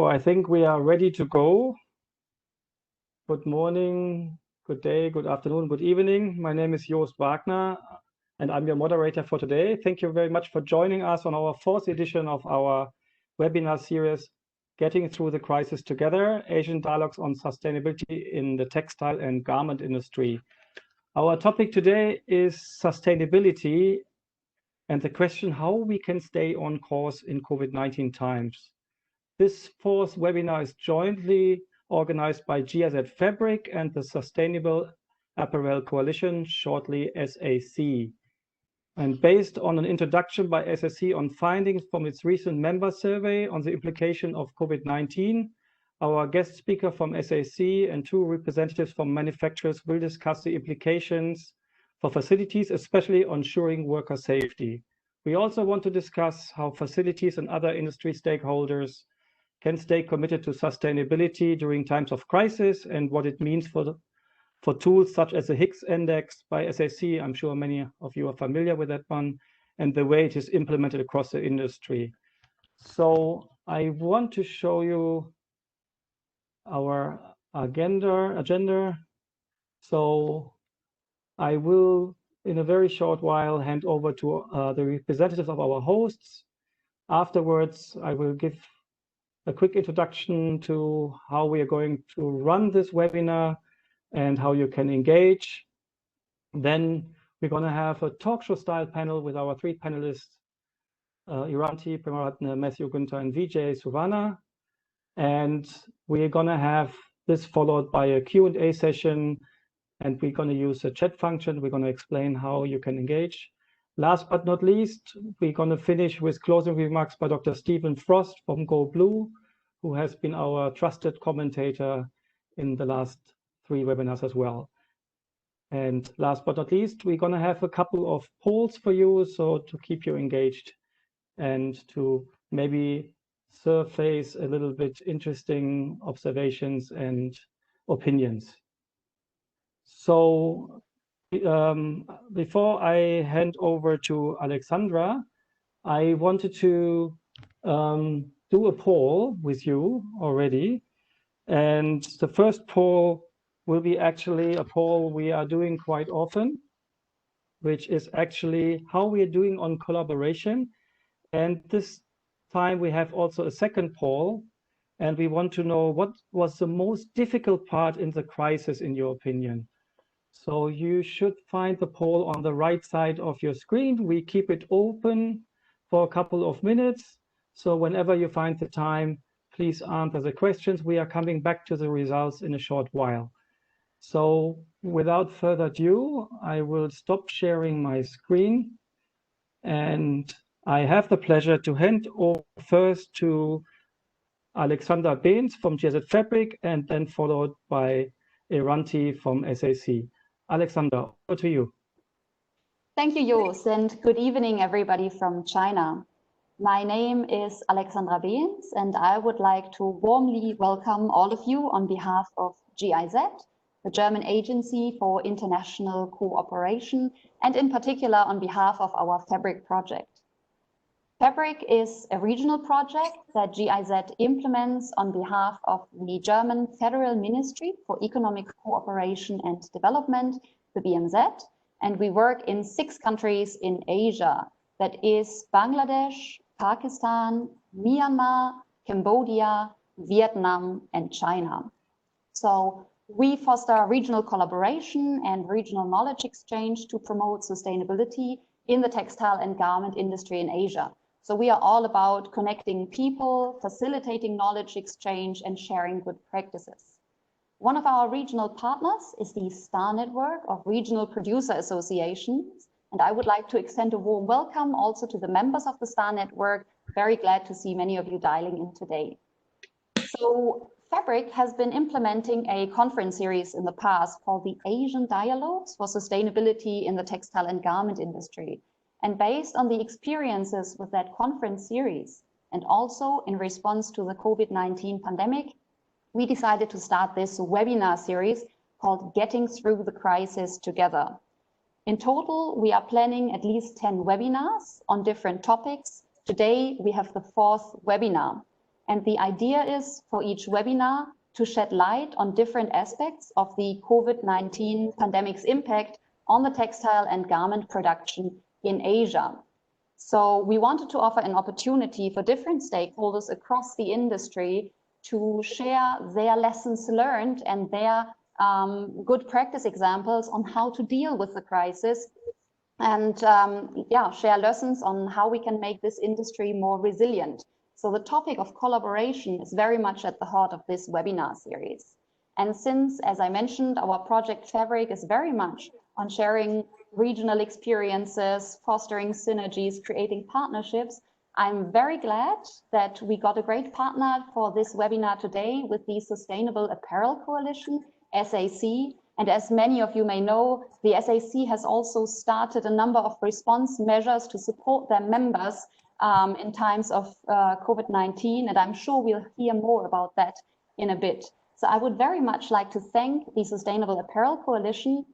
So I think we are ready to go. Good morning, good day, good afternoon, good evening. My name is Joost Wagner, and I'm your moderator for today. Thank you very much for joining us on our fourth edition of our webinar series, Getting Through the Crisis Together, Asian Dialogues on Sustainability in the Textile and Garment Industry. Our topic today is sustainability and the question how we can stay on course in COVID-19 times. This fourth webinar is jointly organized by GIZ FABRIC and the Sustainable Apparel Coalition, shortly SAC. And based on an introduction by SAC on findings from its recent member survey on the implication of COVID-19, our guest speaker from SAC and two representatives from manufacturers will discuss the implications for facilities, especially on ensuring worker safety. We also want to discuss how facilities and other industry stakeholders can stay committed to sustainability during times of crisis and what it means for tools such as the Higg Index by SAC. I'm sure many of you are familiar with that one, and the way it is implemented across the industry. So I want to show you our agenda. So I will, in a very short while, hand over to the representatives of our hosts. Afterwards, I will give a quick introduction to how we are going to run this webinar and how you can engage. Then we're going to have a talk show style panel with our three panelists, Iranti, Premaratne, Matthew Günther, and Vijay Suvana. And we're going to have this followed by a Q&A session, and we're going to use a chat function. We're going to explain how you can engage. Last but not least, we're going to finish with closing remarks by Dr. Stephen Frost from Go Blue, who has been our trusted commentator in the last three webinars as well. And last but not least, we're going to have a couple of polls for you, so to keep you engaged and to maybe surface a little bit interesting observations and opinions. So before I hand over to Alexandra, I wanted to do a poll with you already. And the first poll will be actually a poll we are doing quite often, which is actually how we are doing on collaboration. And this time we have also a second poll, and we want to know what was the most difficult part in the crisis, in your opinion. So you should find the poll on the right side of your screen. We keep it open for a couple of minutes. So whenever you find the time, please answer the questions. We are coming back to the results in a short while. So without further ado, I will stop sharing my screen. And I have the pleasure to hand over first to Alexandra Behns from GIZ FABRIC, and then followed by Iranti from SAC. Alexandra, over to you. Thank you, Joost, and good evening, everybody from China. My name is Alexandra Behns, and I would like to warmly welcome all of you on behalf of GIZ, the German Agency for International Cooperation, and in particular on behalf of our FABRIC project. FABRIC is a regional project that GIZ implements on behalf of the German Federal Ministry for Economic Cooperation and Development, the BMZ, and we work in 6 countries in Asia. That is Bangladesh, Pakistan, Myanmar, Cambodia, Vietnam, and China. So we foster regional collaboration and regional knowledge exchange to promote sustainability in the textile and garment industry in Asia. So we are all about connecting people, facilitating knowledge exchange, and sharing good practices. One of our regional partners is the STAR network of regional producer associations, and I would like to extend a warm welcome also to the members of the STAR network. Very glad to see many of you dialing in today. So FABRIC has been implementing a conference series in the past called the Asian Dialogues for Sustainability in the Textile and Garment Industry. And based on the experiences with that conference series, and also in response to the COVID-19 pandemic, we decided to start this webinar series called Getting Through the Crisis Together. In total, we are planning at least 10 webinars on different topics. Today, we have the 4th webinar. And the idea is for each webinar to shed light on different aspects of the COVID-19 pandemic's impact on the textile and garment production in Asia. So we wanted to offer an opportunity for different stakeholders across the industry to share their lessons learned and their good practice examples on how to deal with the crisis, and share lessons on how we can make this industry more resilient. So the topic of collaboration is very much at the heart of this webinar series. And since, as I mentioned, our project Fabric is very much on sharing regional experiences, fostering synergies, creating partnerships, I'm very glad that we got a great partner for this webinar today with the Sustainable Apparel Coalition, SAC. And as many of you may know, the SAC has also started a number of response measures to support their members in times of COVID-19. And I'm sure we'll hear more about that in a bit. So I would very much like to thank the Sustainable Apparel Coalition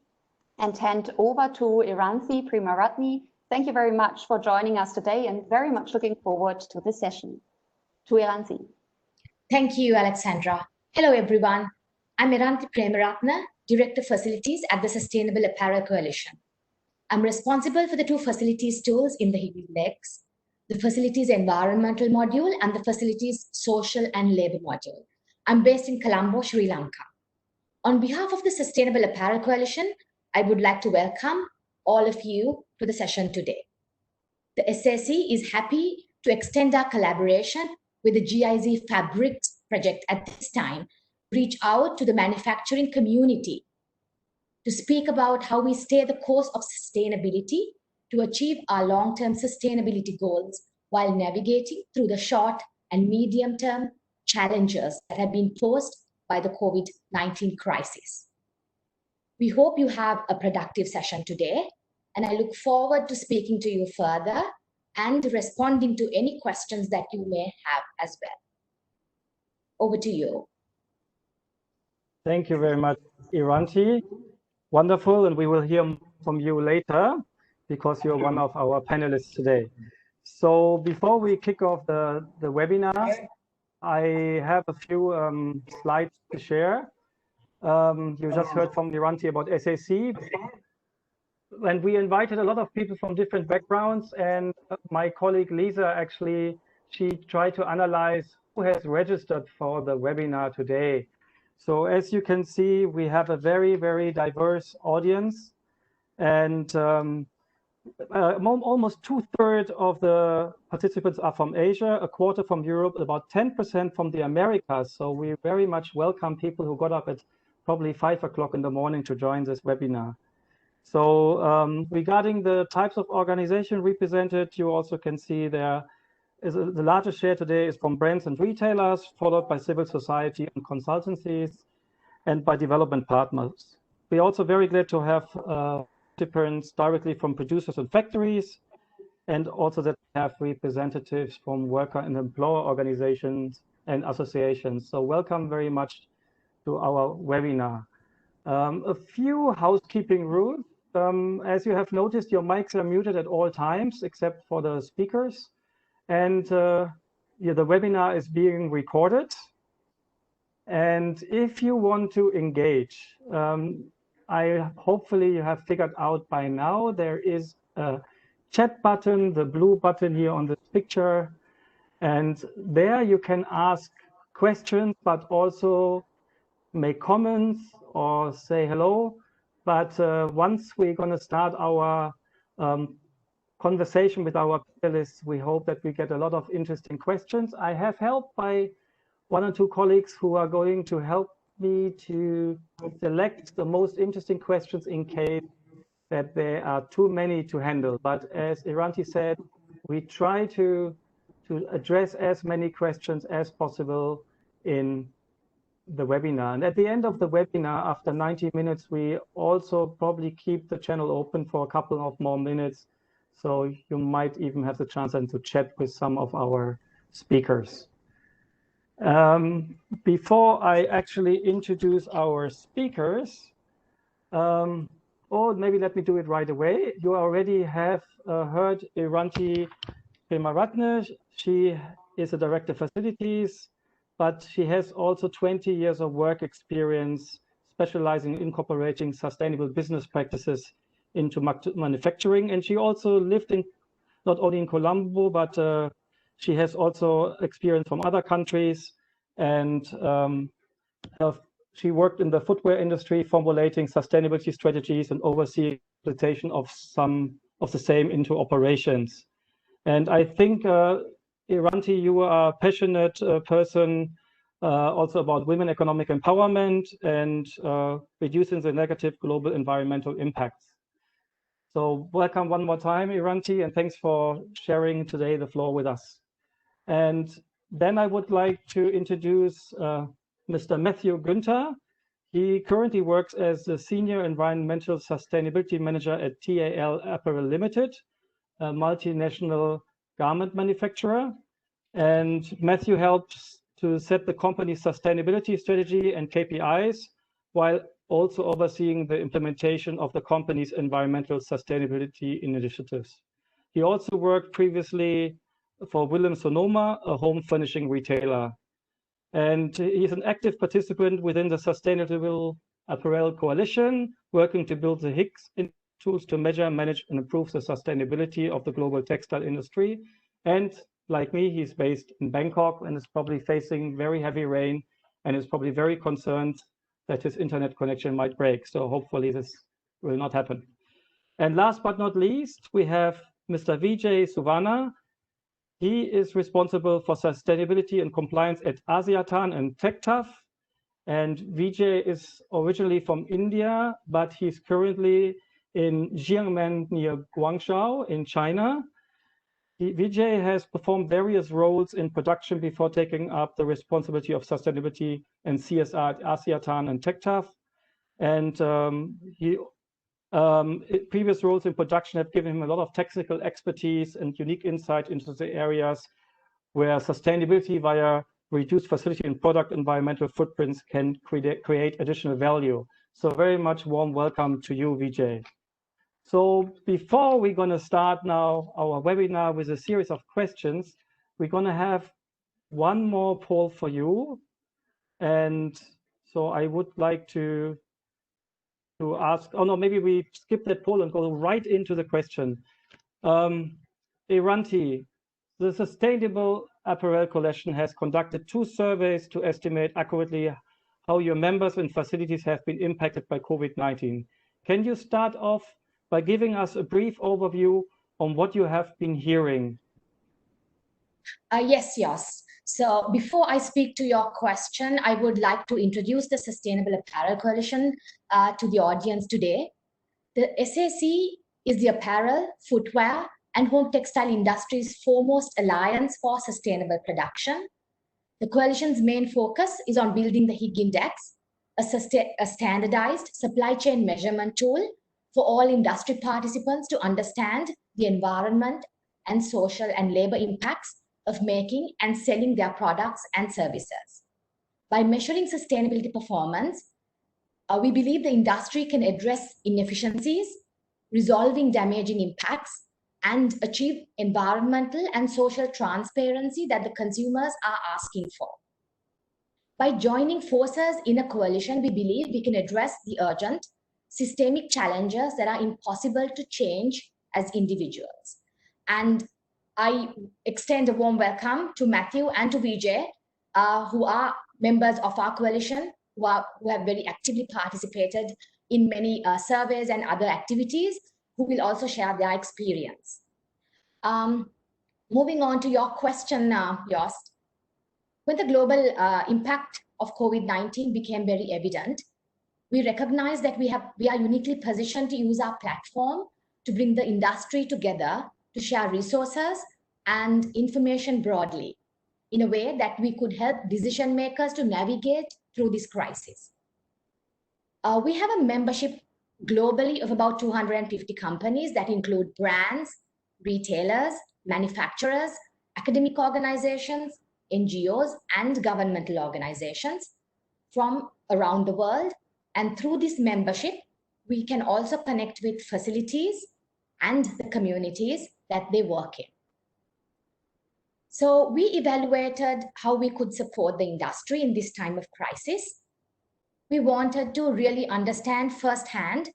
and hand over to Iranthi Primaratne. Thank you very much for joining us today and very much looking forward to this session. To Iranthi. Thank you, Alexandra. Hello, everyone. I'm Iranthi Primaratne, Director of Facilities at the Sustainable Apparel Coalition. I'm responsible for the two facilities tools in the Higg Index, the facilities environmental module and the facilities social and labor module. I'm based in Colombo, Sri Lanka. On behalf of the Sustainable Apparel Coalition, I would like to welcome all of you to the session today. The SAC is happy to extend our collaboration with the GIZ FABRIC project at this time, reach out to the manufacturing community to speak about how we stay the course of sustainability to achieve our long-term sustainability goals while navigating through the short and medium-term challenges that have been posed by the COVID-19 crisis. We hope you have a productive session today, and I look forward to speaking to you further and responding to any questions that you may have as well. Over to you. Thank you very much, Iranthi. Wonderful, and we will hear from you later because you're one of our panelists today. So before we kick off the webinar, I have a few slides to share. You just heard from Iranthi about SAC. And we invited a lot of people from different backgrounds, and my colleague Lisa actually, she tried to analyze who has registered for the webinar today. So as you can see, we have a very, very diverse audience, and almost 2/3 of the participants are from Asia, 1/4 from Europe, about 10% from the Americas. So we very much welcome people who got up at probably 5 o'clock in the morning to join this webinar. So regarding the types of organization represented, you also can see there is the largest share today is from brands and retailers, followed by civil society and consultancies, and by development partners. We're also very glad to have participants directly from producers and factories, and also that we have representatives from worker and employer organizations and associations. So welcome very much to our webinar. A few housekeeping rules. As you have noticed, your mics are muted at all times except for the speakers. And the webinar is being recorded. And if you want to engage, hopefully you have figured out by now, there is a chat button, the blue button here on this picture. And there you can ask questions, but also make comments or say hello. But once we're going to start our conversation with our panelists, we hope that we get a lot of interesting questions. I have help by 1 or 2 colleagues who are going to help me to select the most interesting questions in case that there are too many to handle. But as Iranthi said, we try to address as many questions as possible in the webinar. And at the end of the webinar, after 90 minutes, we also probably keep the channel open for a couple of more minutes. So you might even have the chance then to chat with some of our speakers. Before I actually introduce our speakers, or maybe let me do it right away. You already have heard Iranthi Primaratne. She is a director of facilities, but she has also 20 years of work experience specializing in incorporating sustainable business practices into manufacturing. And she also lived in not only in Colombo, but she has also experience from other countries. And she worked in the footwear industry, formulating sustainability strategies and overseeing implementation of some of the same into operations. And I think, Iranti, you are a passionate person also about women economic empowerment and reducing the negative global environmental impacts. So welcome one more time, Iranti, and thanks for sharing today the floor with us. And then I would like to introduce Mr. Matthew Günther. He currently works as the Senior Environmental Sustainability Manager at TAL Apparel Limited, a multinational garment manufacturer. And Matthew helps to set the company's sustainability strategy and KPIs, while also overseeing the implementation of the company's environmental sustainability initiatives. He also worked previously for Williams Sonoma, a home furnishing retailer. And he's an active participant within the Sustainable Apparel Coalition, working to build the Higg Index tools to measure, manage, and improve the sustainability of the global textile industry. And like me, he's based in Bangkok and is probably facing very heavy rain and is probably very concerned that his internet connection might break. So hopefully this will not happen. And last but not least, we have Mr. Vijay Suvana. He is responsible for sustainability and compliance at Asiatan and TechTough. And Vijay is originally from India, but he's currently in Jiangmen near Guangzhou in China. Vijay has performed various roles in production before taking up the responsibility of sustainability and CSR at Asiatan and TechTough. And previous roles in production have given him a lot of technical expertise and unique insight into the areas where sustainability via reduced facility and product environmental footprints can create additional value. So very much warm welcome to you, Vijay. So before we're going to start now our webinar with a series of questions, we're going to have one more poll for you. And so I would like to ask, oh no, maybe we skip that poll and go right into the question. Iranti, the Sustainable Apparel Coalition has conducted 2 surveys to estimate accurately how your members and facilities have been impacted by COVID-19. Can you start off by giving us a brief overview on what you have been hearing? Yes. So before I speak to your question, I would like to introduce the Sustainable Apparel Coalition to the audience today. The SAC is the apparel, footwear, and home textile industry's foremost alliance for sustainable production. The coalition's main focus is on building the Higg Index, a standardized supply chain measurement tool for all industry participants to understand the environment and social and labor impacts of making and selling their products and services. By measuring sustainability performance, we believe the industry can address inefficiencies, resolving damaging impacts, and achieve environmental and social transparency that the consumers are asking for. By joining forces in a coalition, we believe we can address the urgent systemic challenges that are impossible to change as individuals. And I extend a warm welcome to Matthew and to Vijay, who are members of our coalition, who have very actively participated in many surveys and other activities, who will also share their experience. Moving on to your question, Jost. When the global impact of COVID-19 became very evident, we recognize that we are uniquely positioned to use our platform to bring the industry together to share resources and information broadly in a way that we could help decision makers to navigate through this crisis. We have a membership globally of about 250 companies that include brands, retailers, manufacturers, academic organizations, NGOs, and governmental organizations from around the world. And through this membership, we can also connect with facilities and the communities that they work in. So we evaluated how we could support the industry in this time of crisis. We wanted to really understand firsthand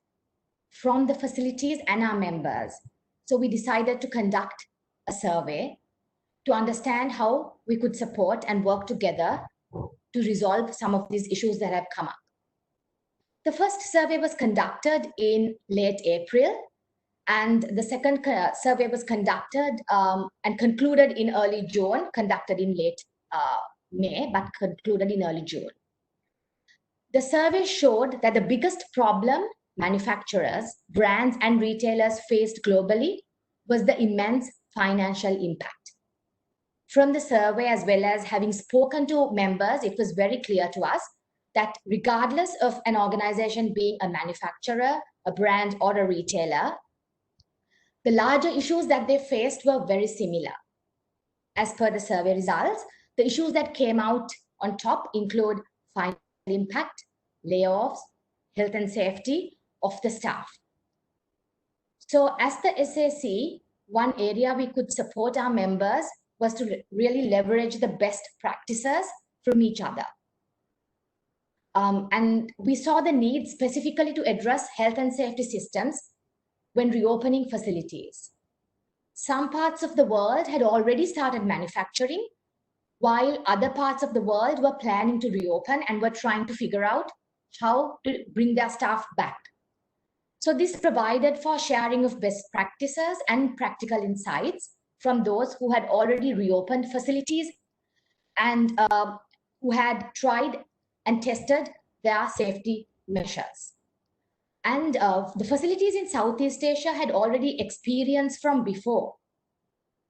from the facilities and our members. So we decided to conduct a survey to understand how we could support and work together to resolve some of these issues that have come up. The first survey was conducted in late April, and the second survey was conducted and concluded in early June, conducted in late May, but concluded in early June. The survey showed that the biggest problem manufacturers, brands, and retailers faced globally was the immense financial impact. From the survey, as well as having spoken to members, it was very clear to us that regardless of an organization being a manufacturer, a brand, or a retailer, the larger issues that they faced were very similar. As per the survey results, the issues that came out on top include financial impact, layoffs, health and safety of the staff. So as the SAC, one area we could support our members was to really leverage the best practices from each other. And we saw the need specifically to address health and safety systems when reopening facilities. Some parts of the world had already started manufacturing, while other parts of the world were planning to reopen and were trying to figure out how to bring their staff back. So this provided for sharing of best practices and practical insights from those who had already reopened facilities and who had tried and tested their safety measures. And the facilities in Southeast Asia had already experienced from before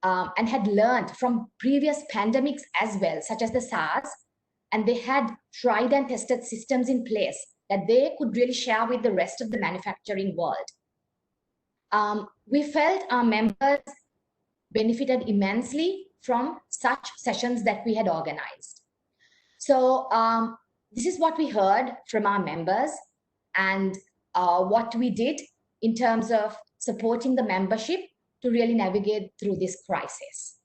and had learned from previous pandemics as well, such as the SARS, and they had tried and tested systems in place that they could really share with the rest of the manufacturing world. We felt our members benefited immensely from such sessions that we had organized. So this is what we heard from our members and what we did in terms of supporting the membership to really navigate through this crisis.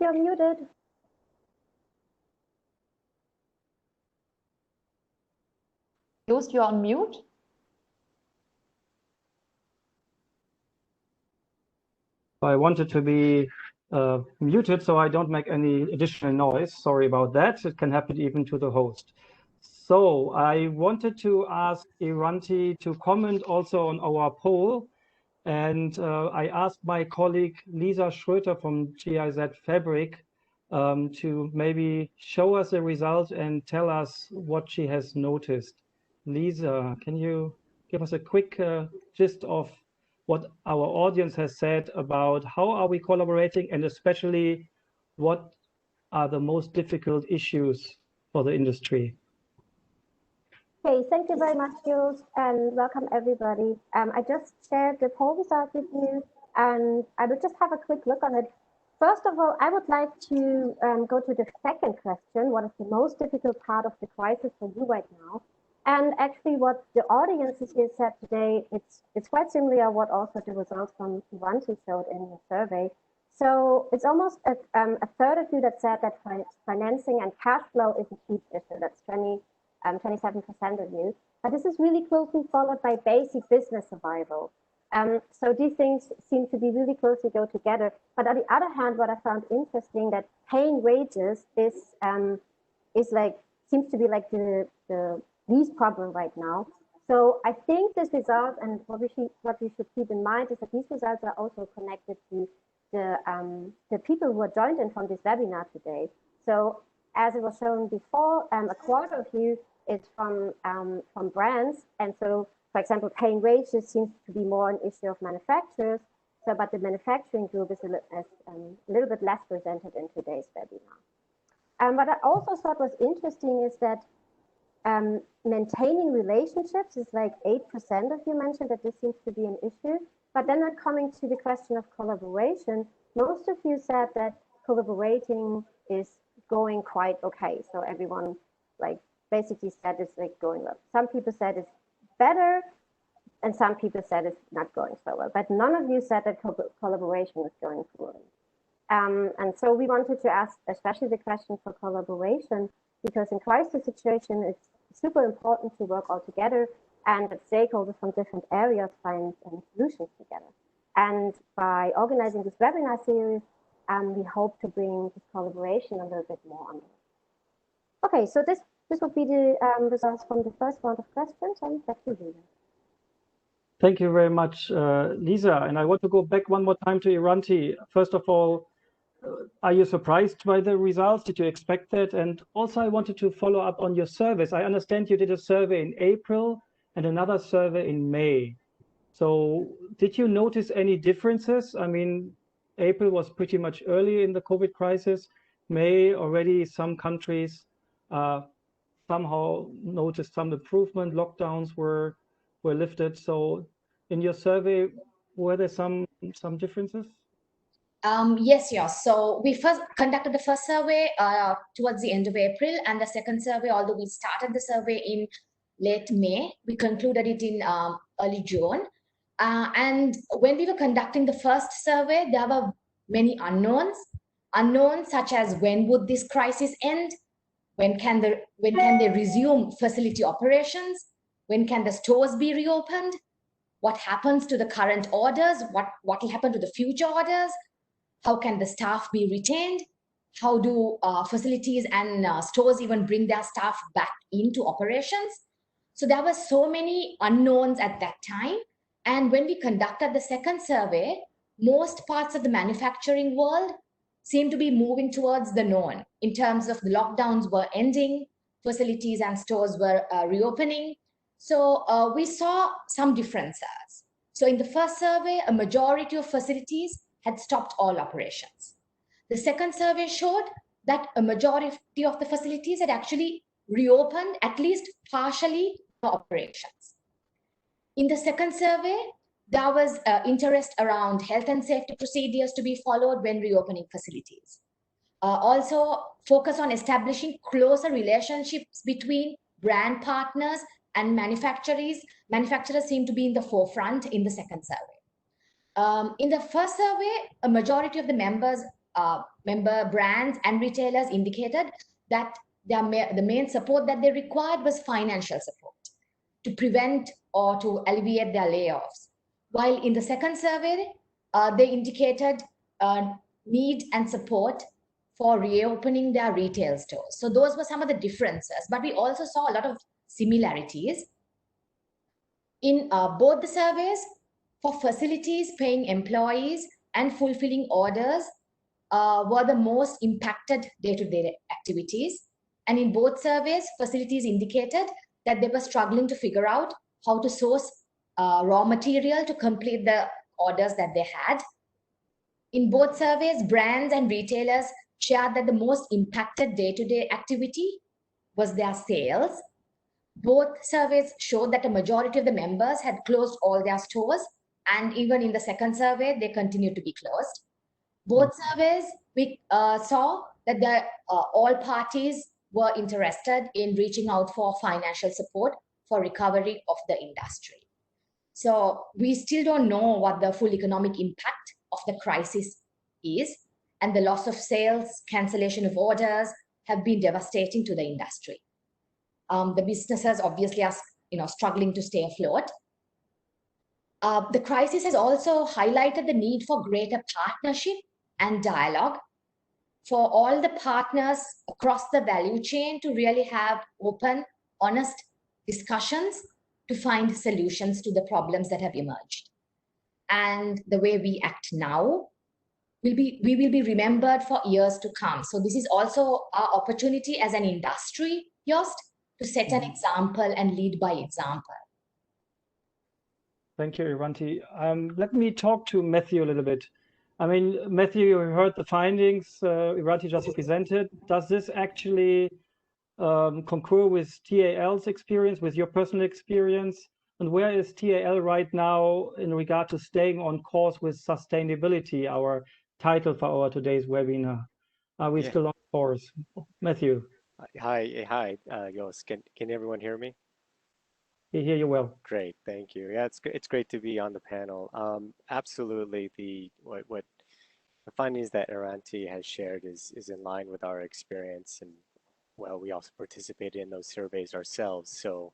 You're muted. Joost, you're on mute. I wanted to be muted so I don't make any additional noise. Sorry about that. It can happen even to the host. So I wanted to ask Iranti to comment also on our poll. And I asked my colleague Lisa Schröter from GIZ Fabric to maybe show us the results and tell us what she has noticed. Lisa, can you give us a quick gist of what our audience has said about how are we collaborating, and especially what are the most difficult issues for the industry? Okay, thank you very much, Jules, and welcome everybody. I just shared the poll results with you, and I would just have a quick look on it. First of all, I would like to go to the second question: what is the most difficult part of the crisis for you right now? And actually, what the audiences here said today, it's quite similar what also the results from Iranti showed in the survey. So it's almost a third of you that said that financing and cash flow is a huge issue. That's 27% of you. But this is really closely followed by basic business survival. So these things seem to be really closely go together. But on the other hand, what I found interesting that paying wages seems to be like the least problem right now. So I think this result, and what we should keep in mind is that these results are also connected to the people who are joined in from this webinar today. So as it was shown before, a quarter of you is from brands, and so for example, paying wages seems to be more an issue of manufacturers. So, but the manufacturing group is a little bit less presented in today's webinar. What I also thought was interesting is that maintaining relationships is like 8% of you mentioned that this seems to be an issue. But then when coming to the question of collaboration, most of you said that collaborating is going quite okay. So everyone like basically said it's like going well. Some people said it's better, And some people said it's not going so well, but none of you said that collaboration was going poorly. And so we wanted to ask especially the question for collaboration, because in crisis situation, it's super important to work all together and that stakeholders from different areas find solutions together. And by organizing this webinar series, we hope to bring this collaboration a little bit more on. Okay, so this would be the results from the first round of questions, and back to you. Thank you very much, Lisa. And I want to go back one more time to Iranti. First of all, are you surprised by the results? Did you expect that? And also, I wanted to follow up on your service. I understand you did a survey in April and another survey in May. So did you notice any differences? I mean, April was pretty much early in the COVID crisis. May already some countries somehow noticed some improvement. Lockdowns were lifted. So in your survey, were there some differences? Yes. So we first conducted the first survey towards the end of April, and the second survey, although we started the survey in late May, we concluded it in early June. And when we were conducting the first survey, there were many unknowns such as when would this crisis end? When can they resume facility operations? When can the stores be reopened? What happens to the current orders? What will happen to the future orders? How can the staff be retained? How do facilities and stores even bring their staff back into operations? So there were so many unknowns at that time. And when we conducted the second survey, most parts of the manufacturing world seemed to be moving towards the known in terms of the lockdowns were ending, facilities and stores were reopening. So we saw some differences. So in the first survey, a majority of facilities had stopped all operations. The second survey showed that a majority of the facilities had actually reopened, at least partially, the operations. In the second survey, there was interest around health and safety procedures to be followed when reopening facilities. Also, focus on establishing closer relationships between brand partners and manufacturers. Manufacturers seem to be in the forefront in the second survey. In the first survey, a majority of the member brands and retailers indicated that the main support that they required was financial support to prevent or to alleviate their layoffs. While in the second survey, they indicated need and support for reopening their retail stores. So those were some of the differences, but we also saw a lot of similarities. In both the surveys, for facilities paying employees and fulfilling orders were the most impacted day-to-day activities. And in both surveys, facilities indicated that they were struggling to figure out how to source raw material to complete the orders that they had. In both surveys, brands and retailers shared that the most impacted day-to-day activity was their sales. Both surveys showed that a majority of the members had closed all their stores, and even in the second survey, they continued to be closed. Both surveys, we saw that all parties were interested in reaching out for financial support for recovery of the industry. So we still don't know what the full economic impact of the crisis is, and the loss of sales, cancellation of orders have been devastating to the industry. The businesses obviously are struggling to stay afloat. The crisis has also highlighted the need for greater partnership and dialogue for all the partners across the value chain to really have open, honest discussions to find solutions to the problems that have emerged. And the way we act now, we will be remembered for years to come. So this is also our opportunity as an industry, Jost, to set an example and lead by example. Thank you, Iranti. Let me talk to Matthew a little bit. I mean, Matthew, you heard the findings Iranti just presented. Does this actually concur with TAL's experience, with your personal experience? And where is TAL right now in regard to staying on course with sustainability, our title for our today's webinar? Are we still on course? Matthew. Hi, Jost. Can everyone hear me? We hear you well. Great, thank you. Yeah, it's great to be on the panel. Absolutely, what the findings that Iranti has shared is in line with our experience, and well, we also participated in those surveys ourselves, so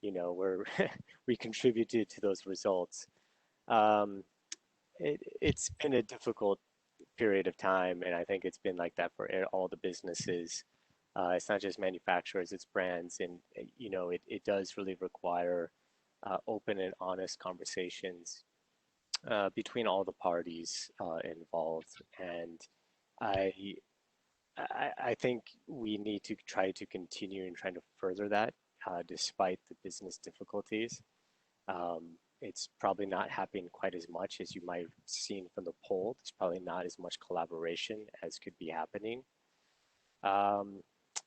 we're we contributed to those results. It's been a difficult period of time, and I think it's been like that for all the businesses. It's not just manufacturers, it's brands, and it does really require open and honest conversations between all the parties involved. And I, I think we need to try to continue and trying to further that despite the business difficulties. It's probably not happening quite as much as you might have seen from the poll. There's probably not as much collaboration as could be happening.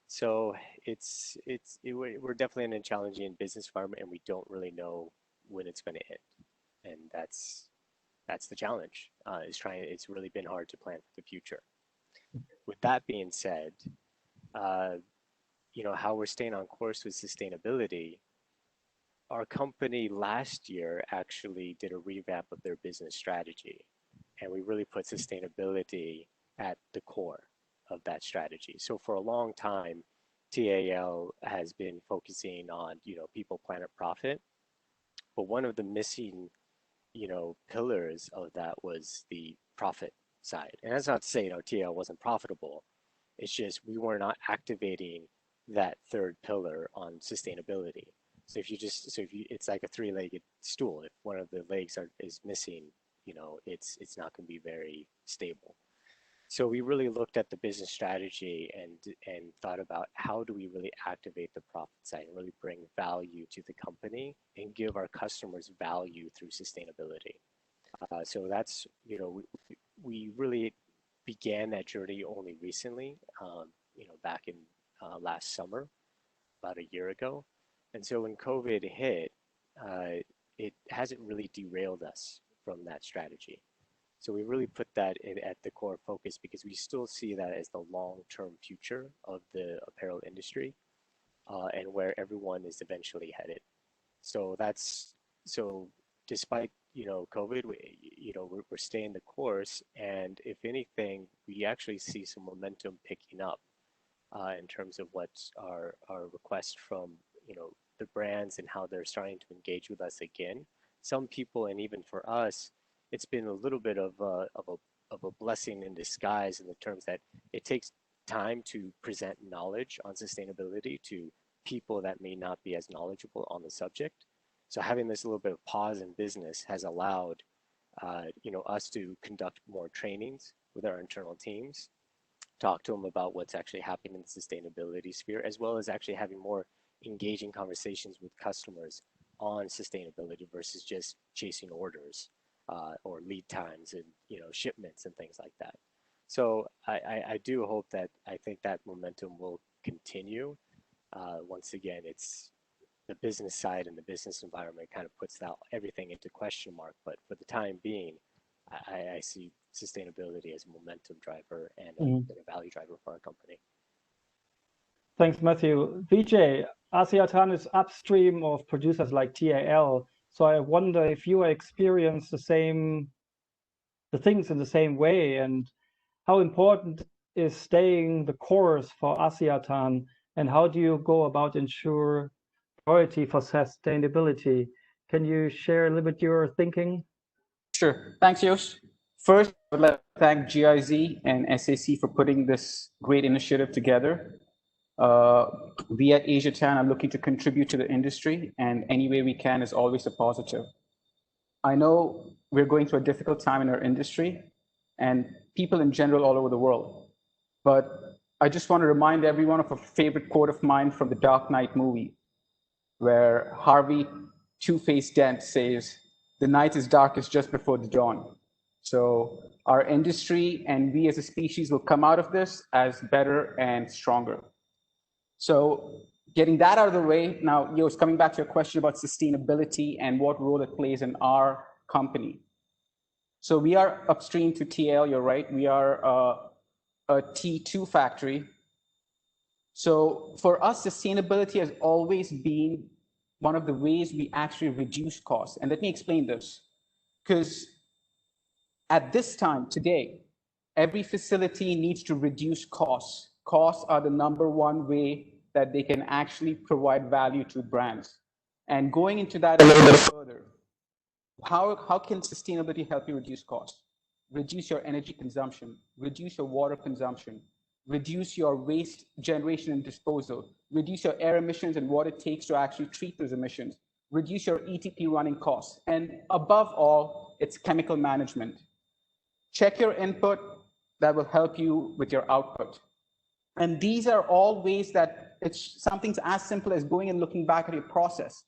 So we're definitely in a challenging business environment, and we don't really know when it's going to end. And that's the challenge. It's really been hard to plan for the future. With that being said, how we're staying on course with sustainability. Our company last year actually did a revamp of their business strategy, and we really put sustainability at the core of that strategy. So for a long time, TAL has been focusing on, people, planet, profit. But one of the missing, pillars of that was the profit side. And that's not to say, TAL wasn't profitable. It's just we were not activating that third pillar on sustainability. So it's like a three-legged stool. If one of the legs is missing, it's not going to be very stable. So we really looked at the business strategy and thought about how do we really activate the profit side and really bring value to the company and give our customers value through sustainability. So that's, we really began that journey only recently, back in last summer, about a year ago. And so when COVID hit, it hasn't really derailed us from that strategy. So we really put that at the core focus because we still see that as the long-term future of the apparel industry and where everyone is eventually headed. So despite COVID, we're staying the course, and if anything, we actually see some momentum picking up in terms of what's our request from the brands and how they're starting to engage with us again. Some people, and even for us, it's been a little bit of a blessing in disguise in the terms that it takes time to present knowledge on sustainability to people that may not be as knowledgeable on the subject. So having this little bit of pause in business has allowed us to conduct more trainings with our internal teams, talk to them about what's actually happening in the sustainability sphere, as well as actually having more engaging conversations with customers on sustainability versus just chasing orders or lead times and shipments and things like that. So I do hope that I think that momentum will continue. Once again, it's the business side and the business environment kind of puts everything into question mark. But for the time being, I see sustainability as a momentum driver and a value driver for our company. Thanks, Matthew. Vijay, ASEAN is upstream of producers like TAL. So I wonder if you experience the things in the same way, and how important is staying the course for ASEAN, and how do you go about ensure priority for sustainability? Can you share a little bit your thinking? Sure. Thanks, Yosh. First, I would like to thank GIZ and SAC for putting this great initiative together. We at AsiaTan are looking to contribute to the industry, and any way we can is always a positive. I know we're going through a difficult time in our industry and people in general all over the world, but I just want to remind everyone of a favorite quote of mine from the Dark Knight movie, where Harvey Two-Face Dent says, "The night is darkest just before the dawn." So our industry and we as a species will come out of this as better and stronger. So getting that out of the way, now, Yosh, coming back to your question about sustainability and what role it plays in our company. So we are upstream to TL, you're right. We are a T2 factory. So for us, sustainability has always been one of the ways we actually reduce costs. And let me explain this, because at this time today, every facility needs to reduce costs. Costs are the #1 way that they can actually provide value to brands. And going into that a little bit further, how can sustainability help you reduce costs? Reduce your energy consumption, reduce your water consumption, reduce your waste generation and disposal, reduce your air emissions and what it takes to actually treat those emissions, reduce your ETP running costs, and above all, it's chemical management. Check your input, that will help you with your output. And these are all ways that it's something as simple as going and looking back at your process.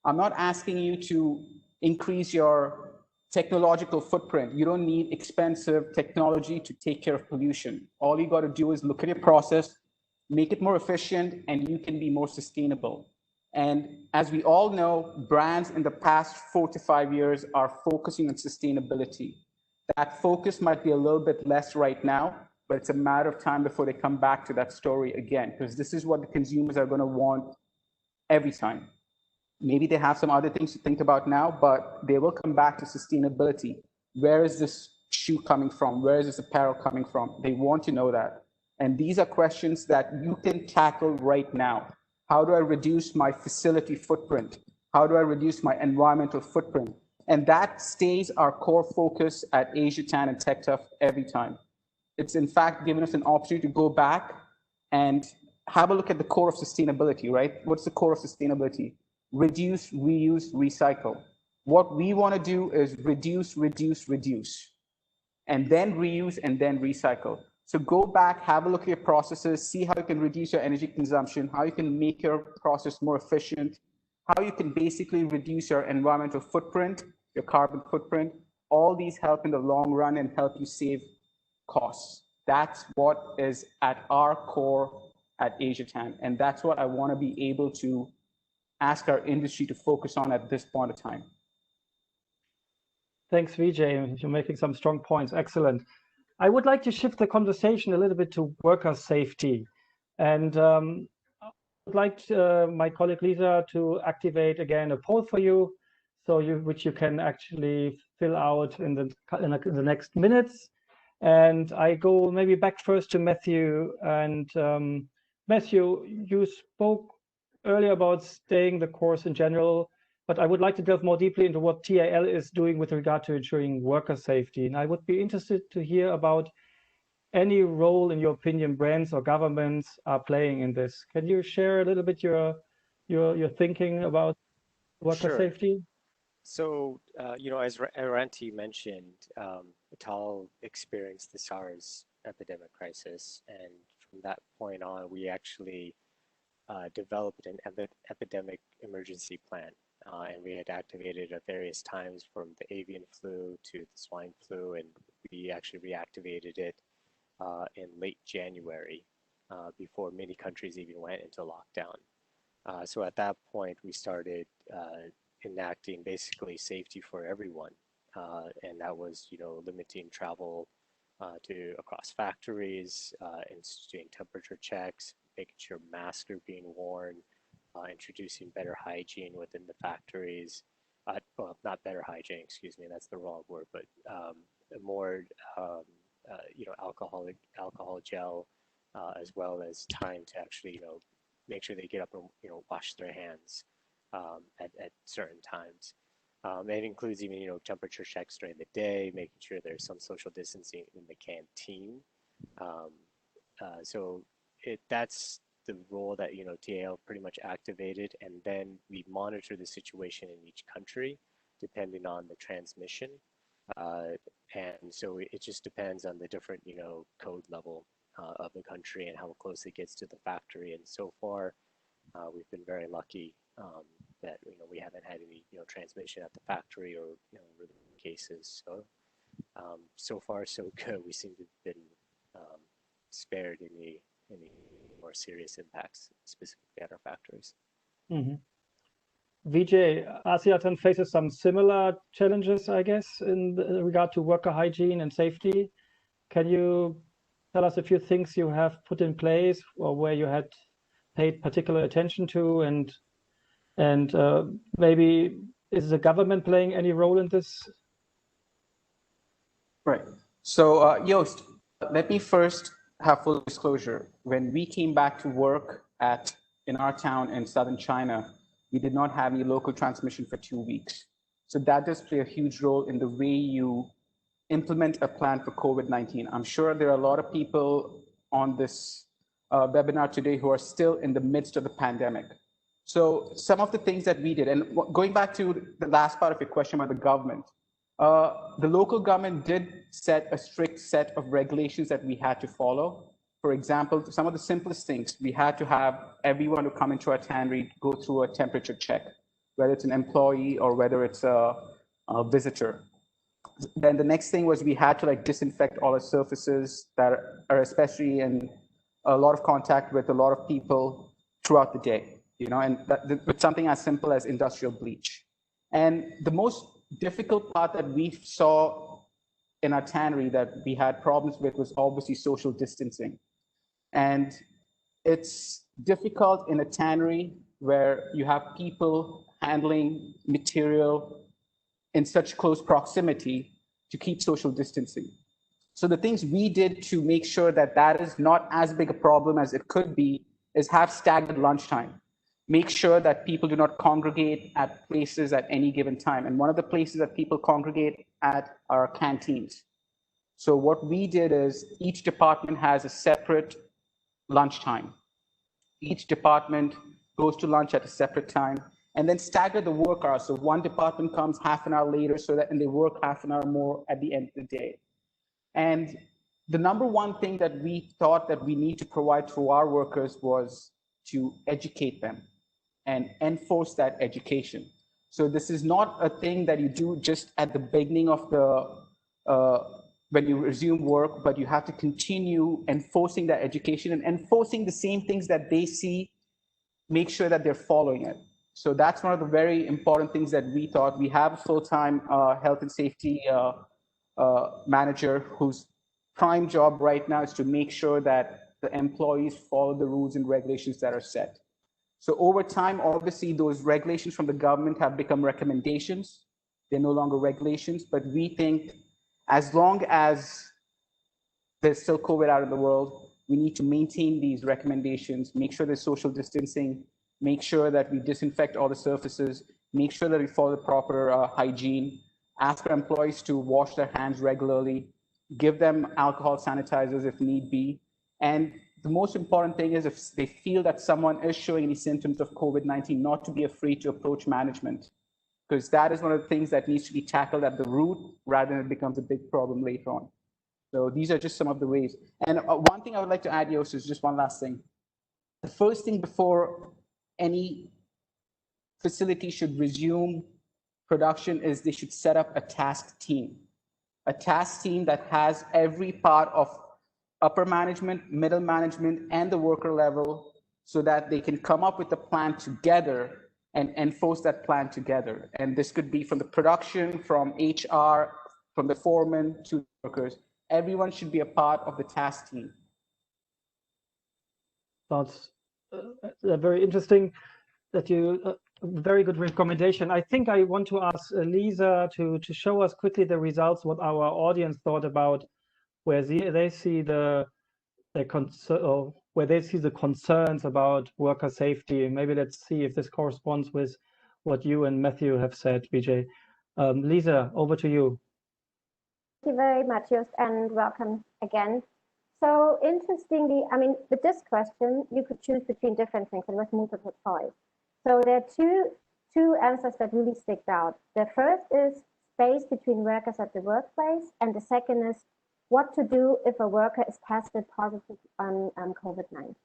I'm not asking you to increase your technological footprint. You don't need expensive technology to take care of pollution. All you got to do is look at your process, make it more efficient, and you can be more sustainable. And as we all know, brands in the past 4 to 5 years are focusing on sustainability. That focus might be a little bit less right now, but it's a matter of time before they come back to that story again, because this is what the consumers are going to want every time. Maybe they have some other things to think about now, but they will come back to sustainability. Where is this shoe coming from? Where is this apparel coming from? They want to know that. And these are questions that you can tackle right now. How do I reduce my facility footprint? How do I reduce my environmental footprint? And that stays our core focus at AsiaTan and TechTuff every time. It's in fact given us an opportunity to go back and have a look at the core of sustainability, right? What's the core of sustainability? Reduce, reuse, recycle. What we want to do is reduce, reduce, reduce, and then reuse and then recycle. So go back, have a look at your processes, see how you can reduce your energy consumption, how you can make your process more efficient, how you can basically reduce your environmental footprint, your carbon footprint. All these help in the long run and help you save costs. That's what is at our core at AsiaTan. And that's what I want to be able to ask our industry to focus on at this point of time. Thanks, Vijay. You're making some strong points. Excellent. I would like to shift the conversation a little bit to worker safety. And I would like my colleague Lisa to activate again a poll for you, so which you can actually fill out in the next minutes. And I go maybe back first to Matthew. And Matthew, you spoke earlier about staying the course in general, but I would like to delve more deeply into what TAL is doing with regard to ensuring worker safety. And I would be interested to hear about any role, in your opinion, brands or governments are playing in this. Can you share a little bit your thinking about worker safety? So, as Aranti mentioned, Ital experienced the SARS epidemic crisis, and from that point on, we actually developed an epidemic emergency plan, and we had activated at various times, from the avian flu to the swine flu, and we actually reactivated it in late January, before many countries even went into lockdown. So at that point, we started enacting basically safety for everyone, and that was, limiting travel to across factories, instituting temperature checks, making sure masks are being worn, introducing better hygiene within the factories. Well, not better hygiene, excuse me, that's the wrong word, but more, alcohol gel, as well as time to actually, make sure they get up and, wash their hands at certain times. It includes even, temperature checks during the day, making sure there's some social distancing in the canteen. So that's the role that, TAL pretty much activated, and then we monitor the situation in each country depending on the transmission. And so it just depends on the different, code level of the country and how close it gets to the factory. And so far, we've been very lucky that we haven't had any transmission at the factory or cases. So so far so good. We seem to have been spared any more serious impacts specifically at our factories. Mm-hmm. Vijay, ASEAN faces some similar challenges, I guess, in regard to worker hygiene and safety. Can you tell us a few things you have put in place, or where you had paid particular attention to, and And maybe is the government playing any role in this? Right. So, Joost, let me first have full disclosure. When we came back to work in our town in southern China, we did not have any local transmission for 2 weeks. So that does play a huge role in the way you implement a plan for COVID-19. I'm sure there are a lot of people on this webinar today who are still in the midst of the pandemic. So some of the things that we did, and going back to the last part of your question about the government, the local government did set a strict set of regulations that we had to follow. For example, some of the simplest things, we had to have everyone who come into our tannery go through a temperature check, whether it's an employee or whether it's a visitor. Then the next thing was we had to disinfect all our surfaces that are especially in a lot of contact with a lot of people throughout the day, and with something as simple as industrial bleach. And the most difficult part that we saw in our tannery that we had problems with was obviously social distancing. And it's difficult in a tannery where you have people handling material in such close proximity to keep social distancing. So the things we did to make sure that that is not as big a problem as it could be is have staggered lunchtime. Make sure that people do not congregate at places at any given time. And one of the places that people congregate at are canteens. So what we did is each department has a separate lunchtime. Each department goes to lunch at a separate time, and then stagger the work hours. So one department comes half an hour later and they work half an hour more at the end of the day. And the number one thing that we thought that we need to provide to our workers was to educate them and enforce that education. So this is not a thing that you do just at the beginning of when you resume work, but you have to continue enforcing that education and enforcing the same things that they see, make sure that they're following it. So that's one of the very important things that we thought. We have a full-time health and safety manager whose prime job right now is to make sure that the employees follow the rules and regulations that are set. So over time, obviously, those regulations from the government have become recommendations. They're no longer regulations, but we think as long as there's still COVID out in the world, we need to maintain these recommendations, make sure there's social distancing, make sure that we disinfect all the surfaces, make sure that we follow the proper hygiene, ask our employees to wash their hands regularly, give them alcohol sanitizers if need be. And the most important thing is if they feel that someone is showing any symptoms of COVID-19, not to be afraid to approach management, because that is one of the things that needs to be tackled at the root rather than it becomes a big problem later on. So these are just some of the ways. And one thing I would like to add, Joost, is just one last thing. The first thing before any facility should resume production is they should set up a task team that has every part of upper management, middle management, and the worker level so that they can come up with a plan together and enforce that plan together. And this could be from the production, from HR, from the foreman to workers. Everyone should be a part of the task team. Sounds very interesting. That you very good recommendation. I think I want to ask Lisa to show us quickly the results, what our audience thought about where they see the concern, or where they see the concerns about worker safety. Maybe let's see if this corresponds with what you and Matthew have said, Vijay. Lisa, over to you. Thank you very much, Joost, and welcome again. So interestingly, I mean, with this question, you could choose between different things, and with multiple choice. So there are two answers that really stick out. The first is space between workers at the workplace, and the second is what to do if a worker is tested positive on COVID-19.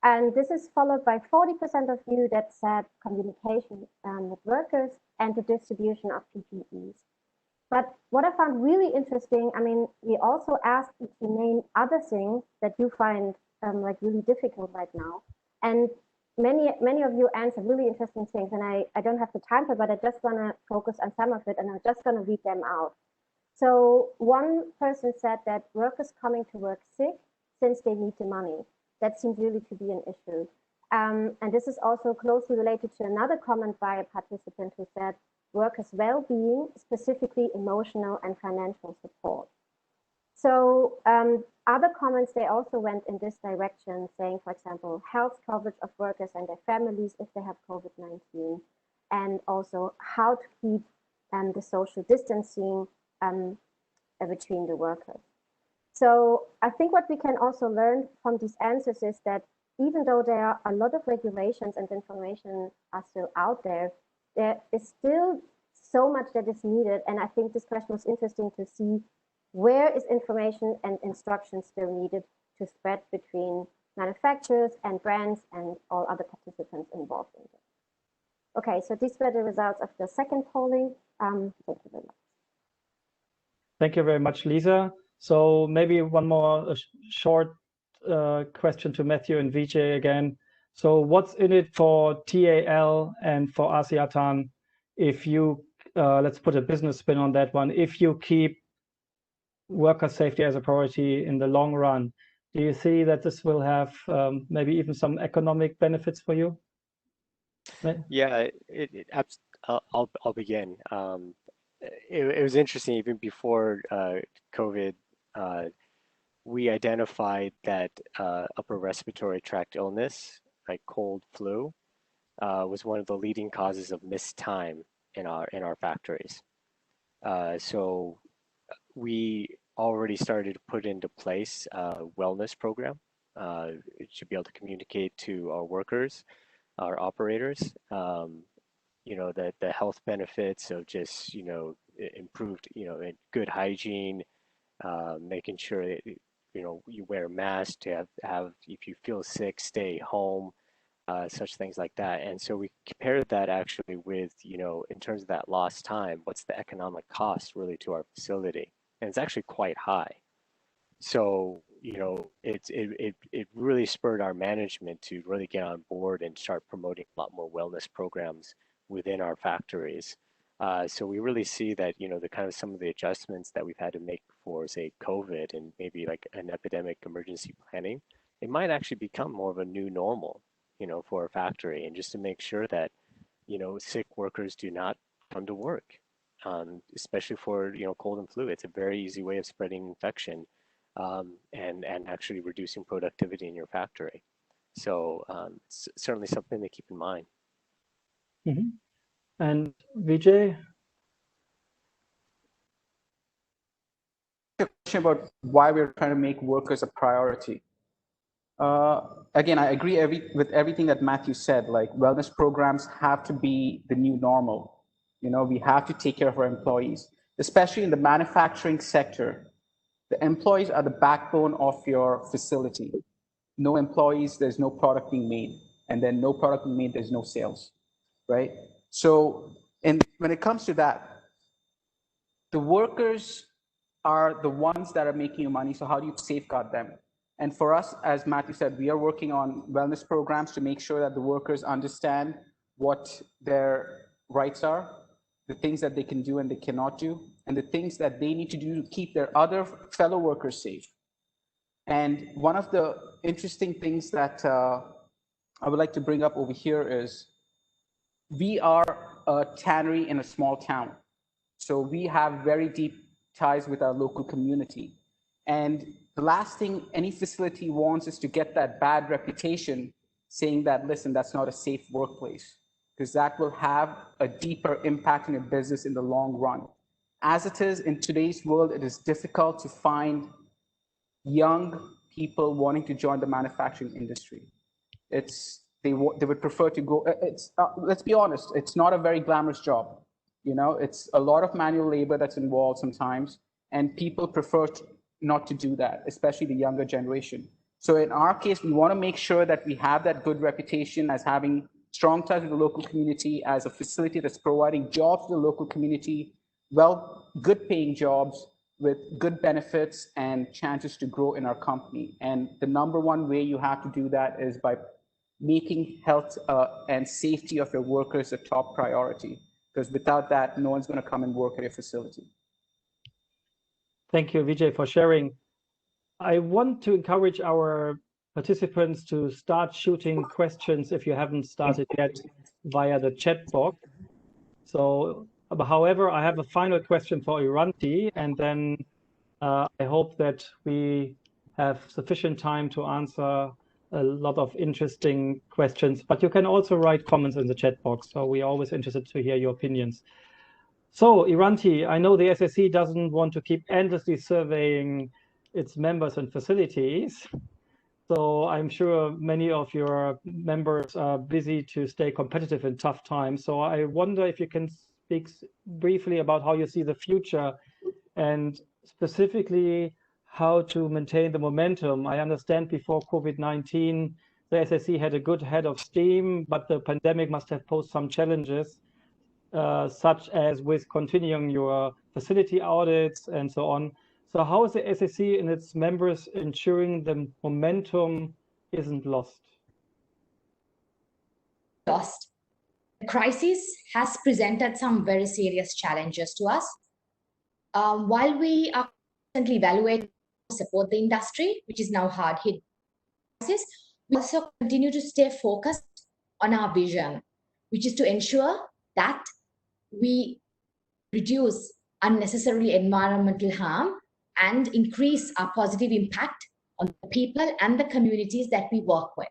And this is followed by 40% of you that said communication with workers and the distribution of PPEs. But what I found really interesting, I mean, we also asked you to name other things that you find like really difficult right now. And many of you answered really interesting things, and I don't have the time for it, but I just want to focus on some of it, and I'm just going to read them out. So one person said that workers coming to work sick since they need the money. That seems really to be an issue. And this is also closely related to another comment by a participant who said workers' well-being, specifically emotional and financial support. So other comments, they also went in this direction, saying, for example, health coverage of workers and their families if they have COVID-19, and also how to keep the social distancing between the workers. So I think what we can also learn from these answers is that even though there are a lot of regulations and information are still out there, there is still so much that is needed. And I think this question was interesting to see where is information and instruction still needed to spread between manufacturers and brands and all other participants involved in this. Okay, so these were the results of the second polling. Thank you very much. Thank you very much, Lisa. So maybe one more short question to Matthew and Vijay again. So what's in it for TAL and for ASEAN if you, let's put a business spin on that one, if you keep worker safety as a priority in the long run? Do you see that this will have maybe even some economic benefits for you? Yeah, I'll begin. It was interesting, even before COVID, we identified that upper respiratory tract illness, like cold flu, was one of the leading causes of missed time in our factories. So we already started to put into place a wellness program. It should be able to communicate to our workers, our operators, that the health benefits of just, improved, good hygiene, making sure that, you wear a mask to have, if you feel sick, stay home, such things like that. And so we compared that actually with, in terms of that lost time, what's the economic cost really to our facility? And it's actually quite high. So, it really spurred our management to really get on board and start promoting a lot more wellness programs within our factories. So we really see that, the kind of some of the adjustments that we've had to make for, say, COVID and maybe like an epidemic emergency planning, it might actually become more of a new normal, for a factory, and just to make sure that, sick workers do not come to work, especially for, cold and flu. It's a very easy way of spreading infection, and actually reducing productivity in your factory. So it's certainly something to keep in mind. Mm-hmm. And Vijay? A question about why we're trying to make workers a priority. Again, I agree with everything that Matthew said. Like, wellness programs have to be the new normal. We have to take care of our employees, especially in the manufacturing sector. The employees are the backbone of your facility. No employees, there's no product being made. And then no product being made, there's no sales, right? So, when it comes to that, the workers are the ones that are making you money. So how do you safeguard them? And for us, as Matthew said, we are working on wellness programs to make sure that the workers understand what their rights are, the things that they can do and they cannot do, and the things that they need to do to keep their other fellow workers safe. And one of the interesting things that I would like to bring up over here is we are a tannery in a small town. So we have very deep ties with our local community. And the last thing any facility wants is to get that bad reputation saying that, listen, that's not a safe workplace, because that will have a deeper impact on your business in the long run. As it is in today's world, it is difficult to find young people wanting to join the manufacturing industry. They would prefer to go, let's be honest, it's not a very glamorous job. It's a lot of manual labor that's involved sometimes, and people prefer not to do that, especially the younger generation. So in our case, we want to make sure that we have that good reputation as having strong ties with the local community, as a facility that's providing jobs to the local community, good paying jobs with good benefits and chances to grow in our company. And the number one way you have to do that is by making health and safety of your workers a top priority, because without that, no one's going to come and work at your facility. Thank you, Vijay, for sharing. I want to encourage our participants to start shooting questions if you haven't started yet via the chat box. So, however, I have a final question for Iranti, and then I hope that we have sufficient time to answer a lot of interesting questions, but you can also write comments in the chat box. So we're always interested to hear your opinions. So Iranti, I know the SSC doesn't want to keep endlessly surveying its members and facilities. So I'm sure many of your members are busy to stay competitive in tough times. So I wonder if you can speak briefly about how you see the future and specifically how to maintain the momentum. I understand before COVID-19, the SSC had a good head of steam, but the pandemic must have posed some challenges, such as with continuing your facility audits and so on. So how is the SSC and its members ensuring the momentum isn't lost? The crisis has presented some very serious challenges to us. While we are constantly evaluating to support the industry, which is now hard hit crisis, we also continue to stay focused on our vision, which is to ensure that we reduce unnecessary environmental harm and increase our positive impact on the people and the communities that we work with.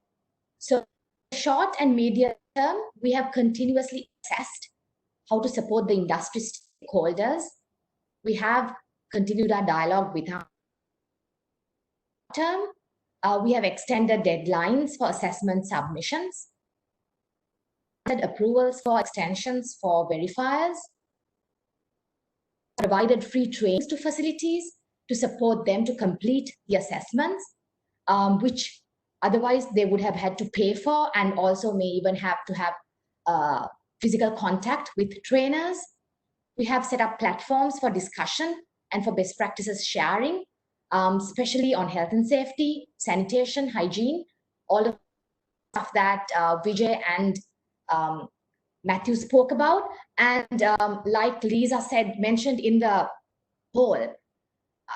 So short and medium term, we have continuously assessed how to support the industry stakeholders. We have continued our dialogue with our term. We have extended deadlines for assessment submissions, approvals for extensions for verifiers, provided free trainings to facilities to support them to complete the assessments, which otherwise they would have had to pay for, and also may even have to have physical contact with trainers. We have set up platforms for discussion and for best practices sharing, especially on health and safety, sanitation, hygiene, all of stuff that Vijay and Matthew spoke about. And like Lisa mentioned in the poll,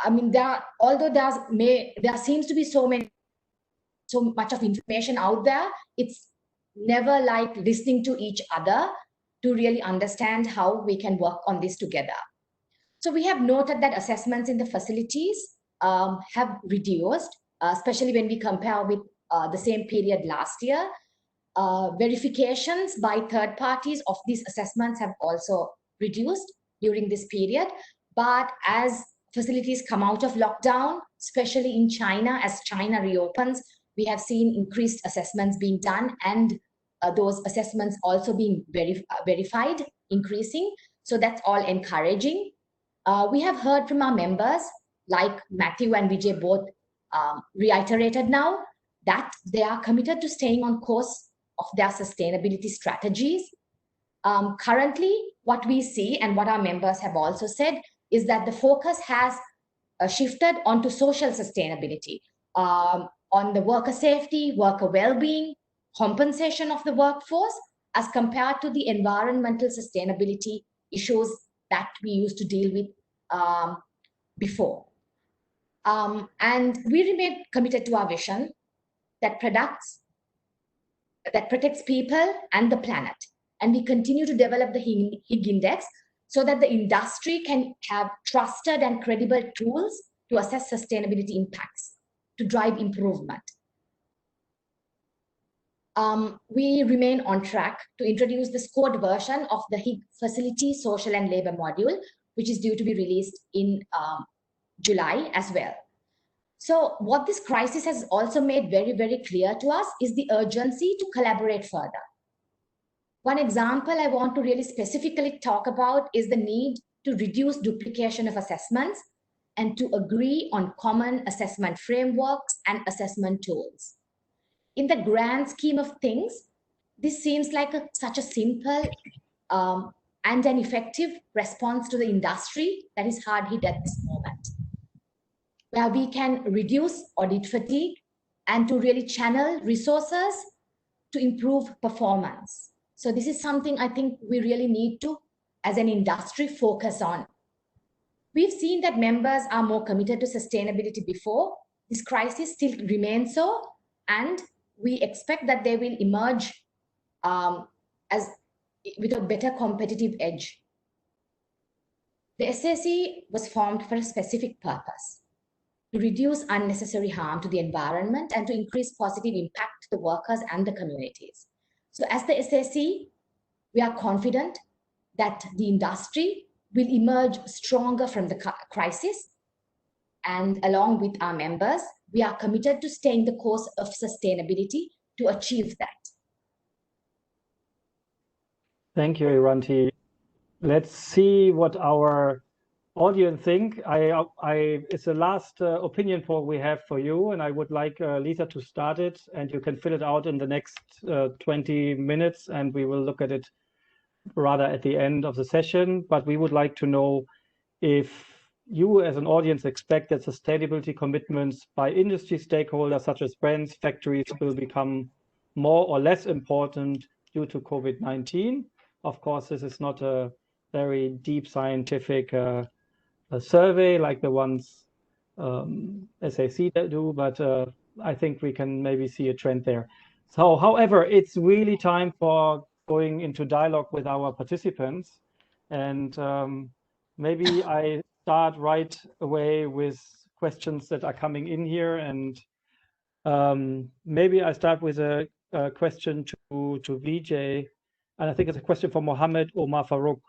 I mean, although there seems to be so much of information out there, it's never like listening to each other to really understand how we can work on this together. So we have noted that assessments in the facilities have reduced, especially when we compare with the same period last year. Verifications by third parties of these assessments have also reduced during this period. But as facilities come out of lockdown, especially in China, as China reopens, we have seen increased assessments being done, and those assessments also being verified, increasing. So that's all encouraging. We have heard from our members, like Matthew and Vijay both reiterated now, that they are committed to staying on course of their sustainability strategies. Currently, what we see and what our members have also said is that the focus has shifted onto social sustainability, on the worker safety, worker well-being, compensation of the workforce, as compared to the environmental sustainability issues that we used to deal with before. And we remain committed to our vision that protects people and the planet. And we continue to develop the Higg Index so that the industry can have trusted and credible tools to assess sustainability impacts, to drive improvement. We remain on track to introduce the scored version of the Higg Facility Social and Labor Module, which is due to be released in July as well. So what this crisis has also made very, very clear to us is the urgency to collaborate further. One example I want to really specifically talk about is the need to reduce duplication of assessments and to agree on common assessment frameworks and assessment tools. In the grand scheme of things, this seems like such a simple and an effective response to the industry that is hard hit at this moment, where we can reduce audit fatigue and to really channel resources to improve performance. So this is something I think we really need to, as an industry, focus on. We've seen that members are more committed to sustainability before. This crisis still remains so, and we expect that they will emerge with a better competitive edge. The SAC was formed for a specific purpose: to reduce unnecessary harm to the environment and to increase positive impact to the workers and the communities. So as the SAC, we are confident that the industry will emerge stronger from the crisis. And along with our members, we are committed to staying the course of sustainability to achieve that. Thank you, Iranti. Let's see what our audience think. It's the last opinion poll we have for you, and I would like Lisa to start it, and you can fill it out in the next 20 minutes, and we will look at it rather at the end of the session. But we would like to know if you as an audience expect that sustainability commitments by industry stakeholders such as brands, factories will become more or less important due to COVID-19. Of course, this is not a very deep scientific survey like the ones SAC do, but I think we can maybe see a trend there. So, however, it's really time for going into dialogue with our participants. And maybe I start right away with questions that are coming in here. And maybe I start with a question to Vijay. And I think it's a question from Mohammed Omar Farouk.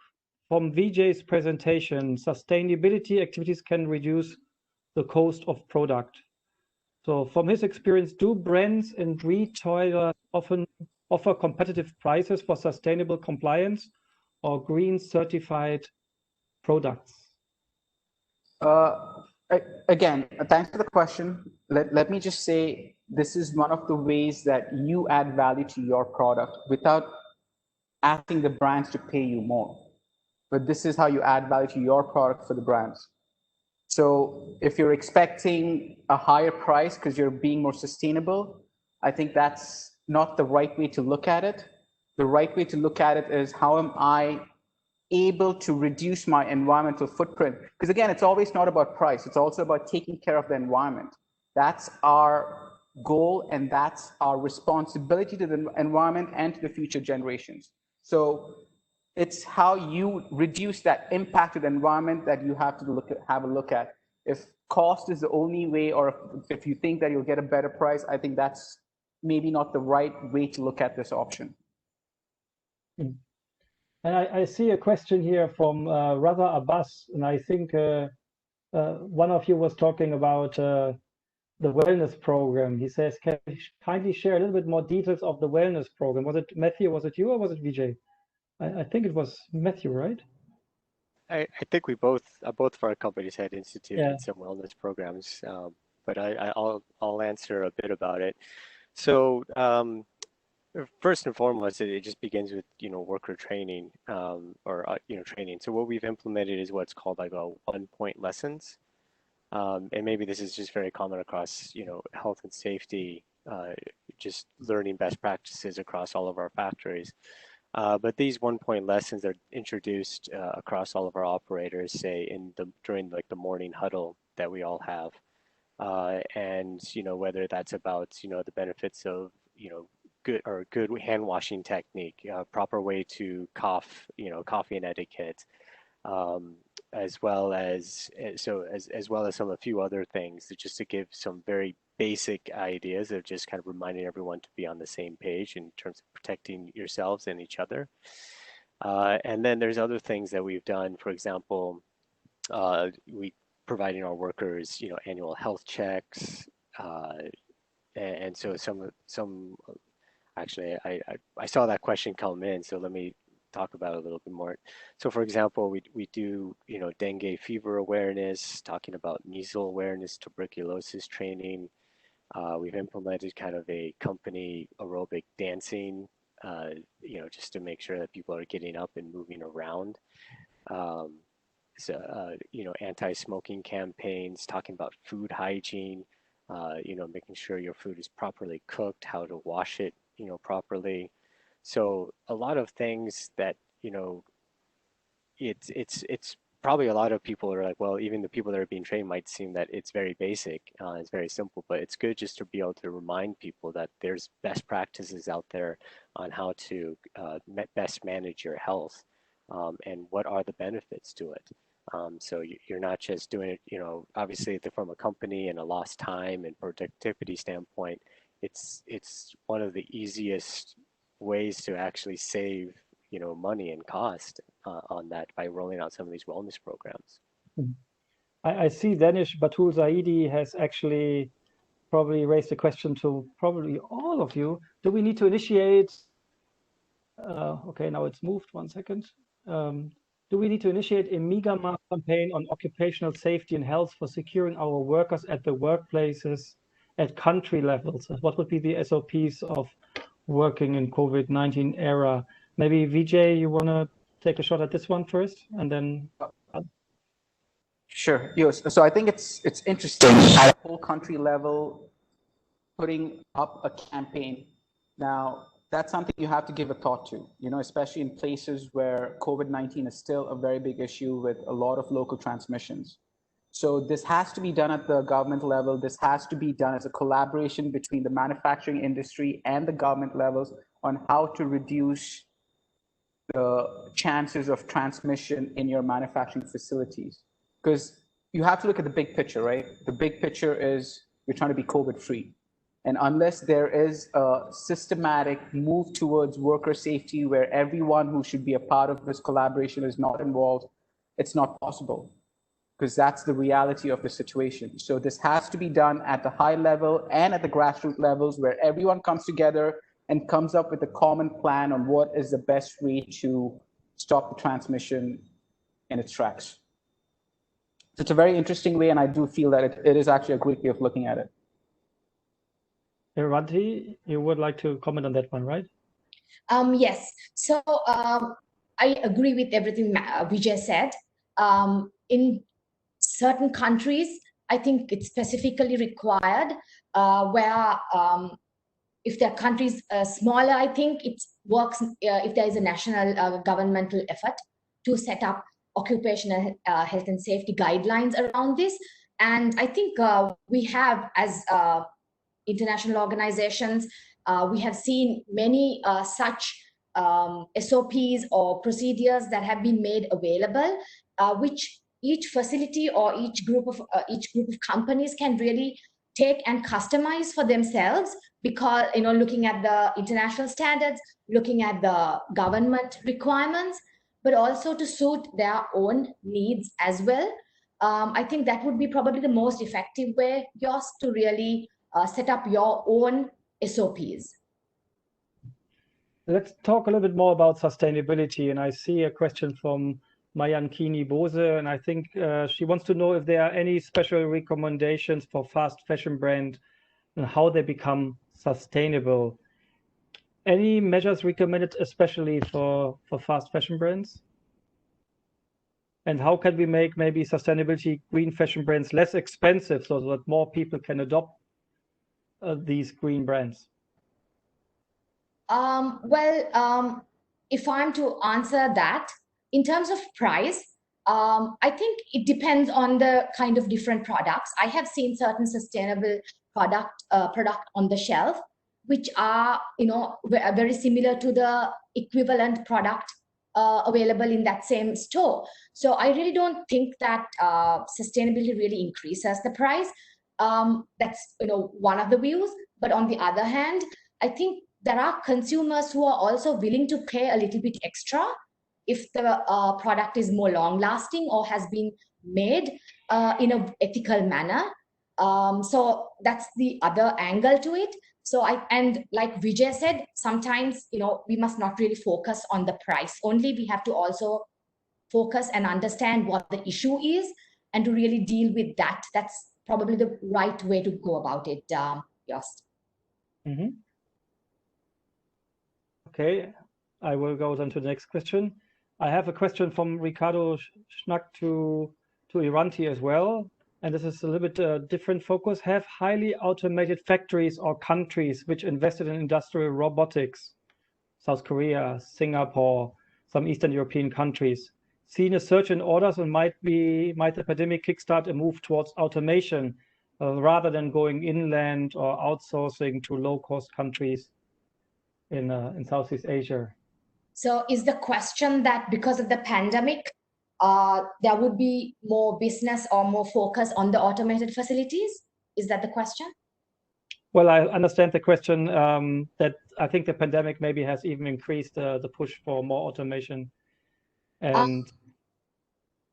From Vijay's presentation, sustainability activities can reduce the cost of product. So from his experience, do brands and retailers often offer competitive prices for sustainable compliance or green certified products? Again, thanks for the question. Let me just say, this is one of the ways that you add value to your product without asking the brands to pay you more. But this is how you add value to your product for the brands. So if you're expecting a higher price because you're being more sustainable, I think that's not the right way to look at it. The right way to look at it is, how am I able to reduce my environmental footprint? Because again, it's always not about price. It's also about taking care of the environment. That's our goal, and that's our responsibility to the environment and to the future generations. So it's how you reduce that impact to the environment that you have to have a look at. If cost is the only way, or if you think that you'll get a better price, I think that's maybe not the right way to look at this option. And I see a question here from Raza Abbas, and I think one of you was talking about the wellness program. He says, can you kindly share a little bit more details of the wellness program? Was it Matthew, was it you, or was it Vijay? I think it was Matthew, right? I think we both of our companies had instituted some wellness programs, but I'll answer a bit about it. So first and foremost, it just begins with worker training or training. So what we've implemented is what's called like a 1-point lessons, and maybe this is just very common across health and safety, just learning best practices across all of our factories. But these 1-point lessons are introduced across all of our operators, say during like the morning huddle that we all have, and whether that's about the benefits of good hand washing technique, proper way to cough, coffee and etiquette, as well as a few other things, just to give some very basic ideas of just kind of reminding everyone to be on the same page in terms of protecting yourselves and each other. And then there's other things that we've done. For example, we providing our workers, annual health checks, and so some. Actually, I saw that question come in, so let me talk about it a little bit more. So for example, we do dengue fever awareness, talking about measles awareness, tuberculosis training. We've implemented kind of a company aerobic dancing, just to make sure that people are getting up and moving around. Anti-smoking campaigns, talking about food hygiene, making sure your food is properly cooked, how to wash it, properly. So a lot of things that, it's probably a lot of people are like, well, even the people that are being trained might seem that it's very basic, it's very simple, but it's good just to be able to remind people that there's best practices out there on how to best manage your health, and what are the benefits to it. So you're not just doing it, obviously from a company and a lost time and productivity standpoint, it's one of the easiest ways to actually save, money and cost on that by rolling out some of these wellness programs. I see Danish Batul Zaidi has actually probably raised a question to probably all of you. Do we need to initiate, okay, now it's moved, 1 second. Do we need to initiate a mega mass campaign on occupational safety and health for securing our workers at the workplaces at country levels? What would be the SOPs of working in COVID-19 era? Maybe Vijay, you want to take a shot at this one first, and then. Sure. Yes. So I think it's interesting at a whole country level, putting up a campaign. Now, that's something you have to give a thought to, especially in places where COVID-19 is still a very big issue with a lot of local transmissions. So this has to be done at the government level. This has to be done as a collaboration between the manufacturing industry and the government levels on how to reduce the chances of transmission in your manufacturing facilities. Because you have to look at the big picture, right? The big picture is you're trying to be COVID-free. And unless there is a systematic move towards worker safety where everyone who should be a part of this collaboration is not involved, it's not possible, because that's the reality of the situation. So this has to be done at the high level and at the grassroots levels where everyone comes together and comes up with a common plan on what is the best way to stop the transmission in its tracks. So it's a very interesting way, and I do feel that it is actually a great way of looking at it. Ranti, you would like to comment on that one, right? Yes. So I agree with everything Vijay said. In certain countries, I think it's specifically required where if their countries are smaller, I think it works if there is a national governmental effort to set up occupational health and safety guidelines around this. And I think we have, as international organizations, we have seen many such SOPs or procedures that have been made available, which each facility or each group of companies can really take and customize for themselves, because looking at the international standards, looking at the government requirements, but also to suit their own needs as well. I think that would be probably the most effective way, just to really set up your own SOPs. Let's talk a little bit more about sustainability. And I see a question from Mayankini Bose, and I think she wants to know if there are any special recommendations for fast fashion brands and how they become sustainable. Any measures recommended especially for fast fashion brands? And how can we make maybe sustainability green fashion brands less expensive so that more people can adopt these green brands? If I'm to answer that, in terms of price, I think it depends on the kind of different products. I have seen certain sustainable product on the shelf, which are very similar to the equivalent product available in that same store. So I really don't think that sustainability really increases the price. That's one of the views. But on the other hand, I think there are consumers who are also willing to pay a little bit extra if the product is more long lasting or has been made in an ethical manner. So that's the other angle to it. So and like Vijay said, sometimes we must not really focus on the price only. We have to also focus and understand what the issue is and to really deal with that. That's probably the right way to go about it, Jost. Mm-hmm. Okay, I will go then to the next question. I have a question from Ricardo Schnack to Iranti as well. And this is a little bit different focus. Have highly automated factories or countries which invested in industrial robotics, South Korea, Singapore, some Eastern European countries, seen a surge in orders, and might the pandemic kickstart a move towards automation rather than going inland or outsourcing to low-cost countries in Southeast Asia? So is the question that because of the pandemic, there would be more business or more focus on the automated facilities? Is that the question? Well, I understand the question that I think the pandemic maybe has even increased the push for more automation. And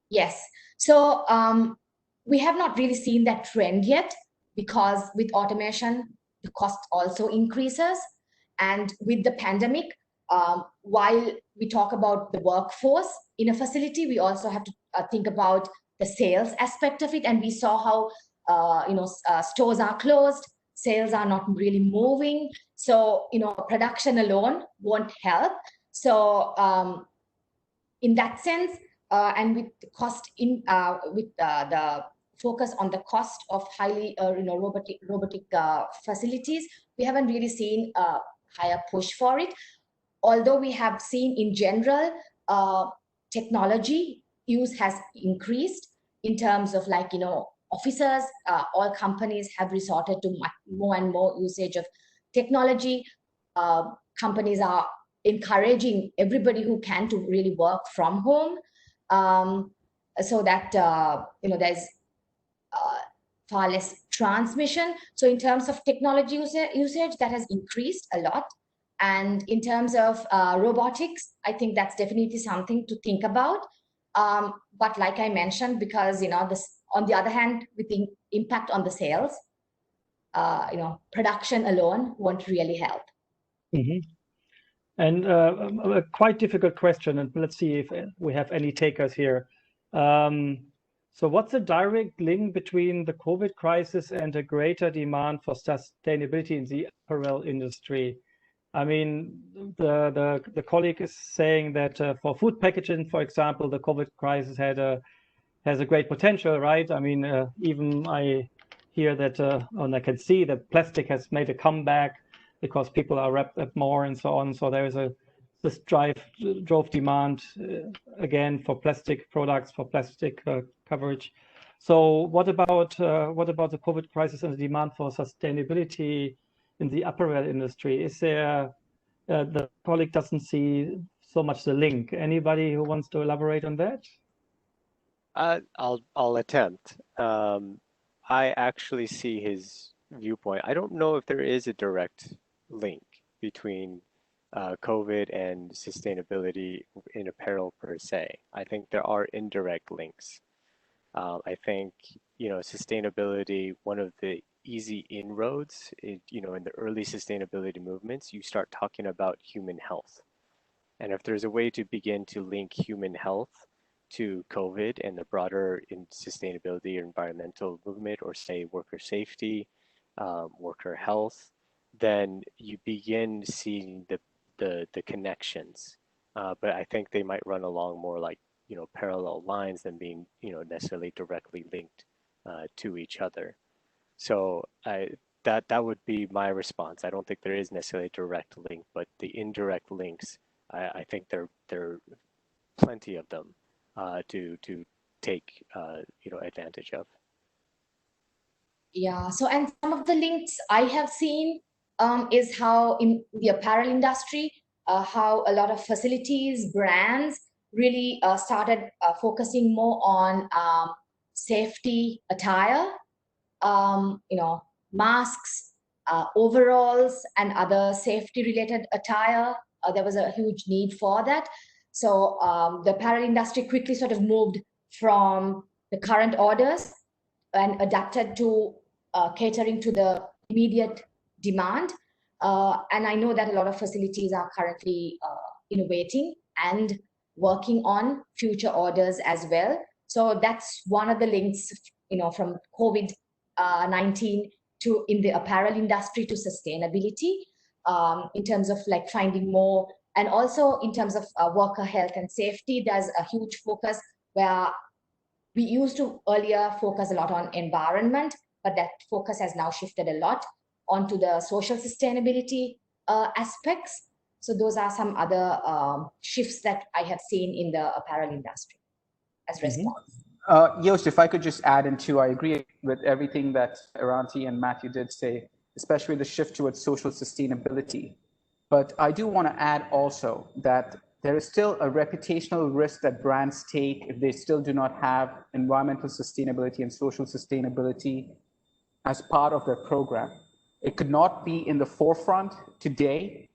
yes, so we have not really seen that trend yet, because with automation, the cost also increases. And with the pandemic, while we talk about the workforce in a facility, we also have to think about the sales aspect of it. And we saw how stores are closed, sales are not really moving. So production alone won't help. So in that sense, and with the cost the focus on the cost of highly robotic facilities, we haven't really seen a higher push for it. Although we have seen in general, technology use has increased in terms of officers, all companies have resorted to more and more usage of technology. Companies are encouraging everybody who can to really work from home, so that there's far less transmission. So in terms of technology usage, that has increased a lot. And in terms of robotics, I think that's definitely something to think about. But like I mentioned, because on the other hand, with the impact on the sales, production alone won't really help. Mm-hmm. And a quite difficult question, and let's see if we have any takers here. So what's the direct link between the COVID crisis and a greater demand for sustainability in the apparel industry? I mean, the colleague is saying that for food packaging, for example, the COVID crisis has a great potential, right? I mean, even I hear that, and I can see that plastic has made a comeback because people are wrapped up more and so on. So there is this drove demand again for plastic products, for plastic coverage. So what about the COVID crisis and the demand for sustainability in the apparel industry? Is there the colleague doesn't see so much the link? Anybody who wants to elaborate on that? I'll attempt. I actually see his viewpoint. I don't know if there is a direct link between COVID and sustainability in apparel per se. I think there are indirect links. I think, sustainability, one of the easy inroads, in the early sustainability movements, you start talking about human health. And if there's a way to begin to link human health to COVID and the broader sustainability or environmental movement, or say worker safety, worker health, then you begin seeing the connections. But I think they might run along more like parallel lines than being necessarily directly linked to each other. So that would be my response. I don't think there is necessarily a direct link, but the indirect links, I think there are plenty of them to take advantage of. Yeah. So, and some of the links I have seen is how in the apparel industry, how a lot of facilities, brands really started focusing more on safety attire, masks, overalls, and other safety related attire. There was a huge need for that. So the apparel industry quickly sort of moved from the current orders and adapted to catering to the immediate demand. And I know that a lot of facilities are currently innovating and working on future orders as well. So that's one of the links, from COVID-19 to in the apparel industry to sustainability, in terms of like finding more, and also in terms of worker health and safety. There's a huge focus where we used to earlier focus a lot on environment, but that focus has now shifted a lot onto the social sustainability aspects. So those are some other shifts that I have seen in the apparel industry. as response. Joost, if I could just add in too, I agree with everything that Iranti and Matthew did say, especially the shift towards social sustainability. But I do want to add also that there is still a reputational risk that brands take if they still do not have environmental sustainability and social sustainability as part of their program. It could not be in the forefront today,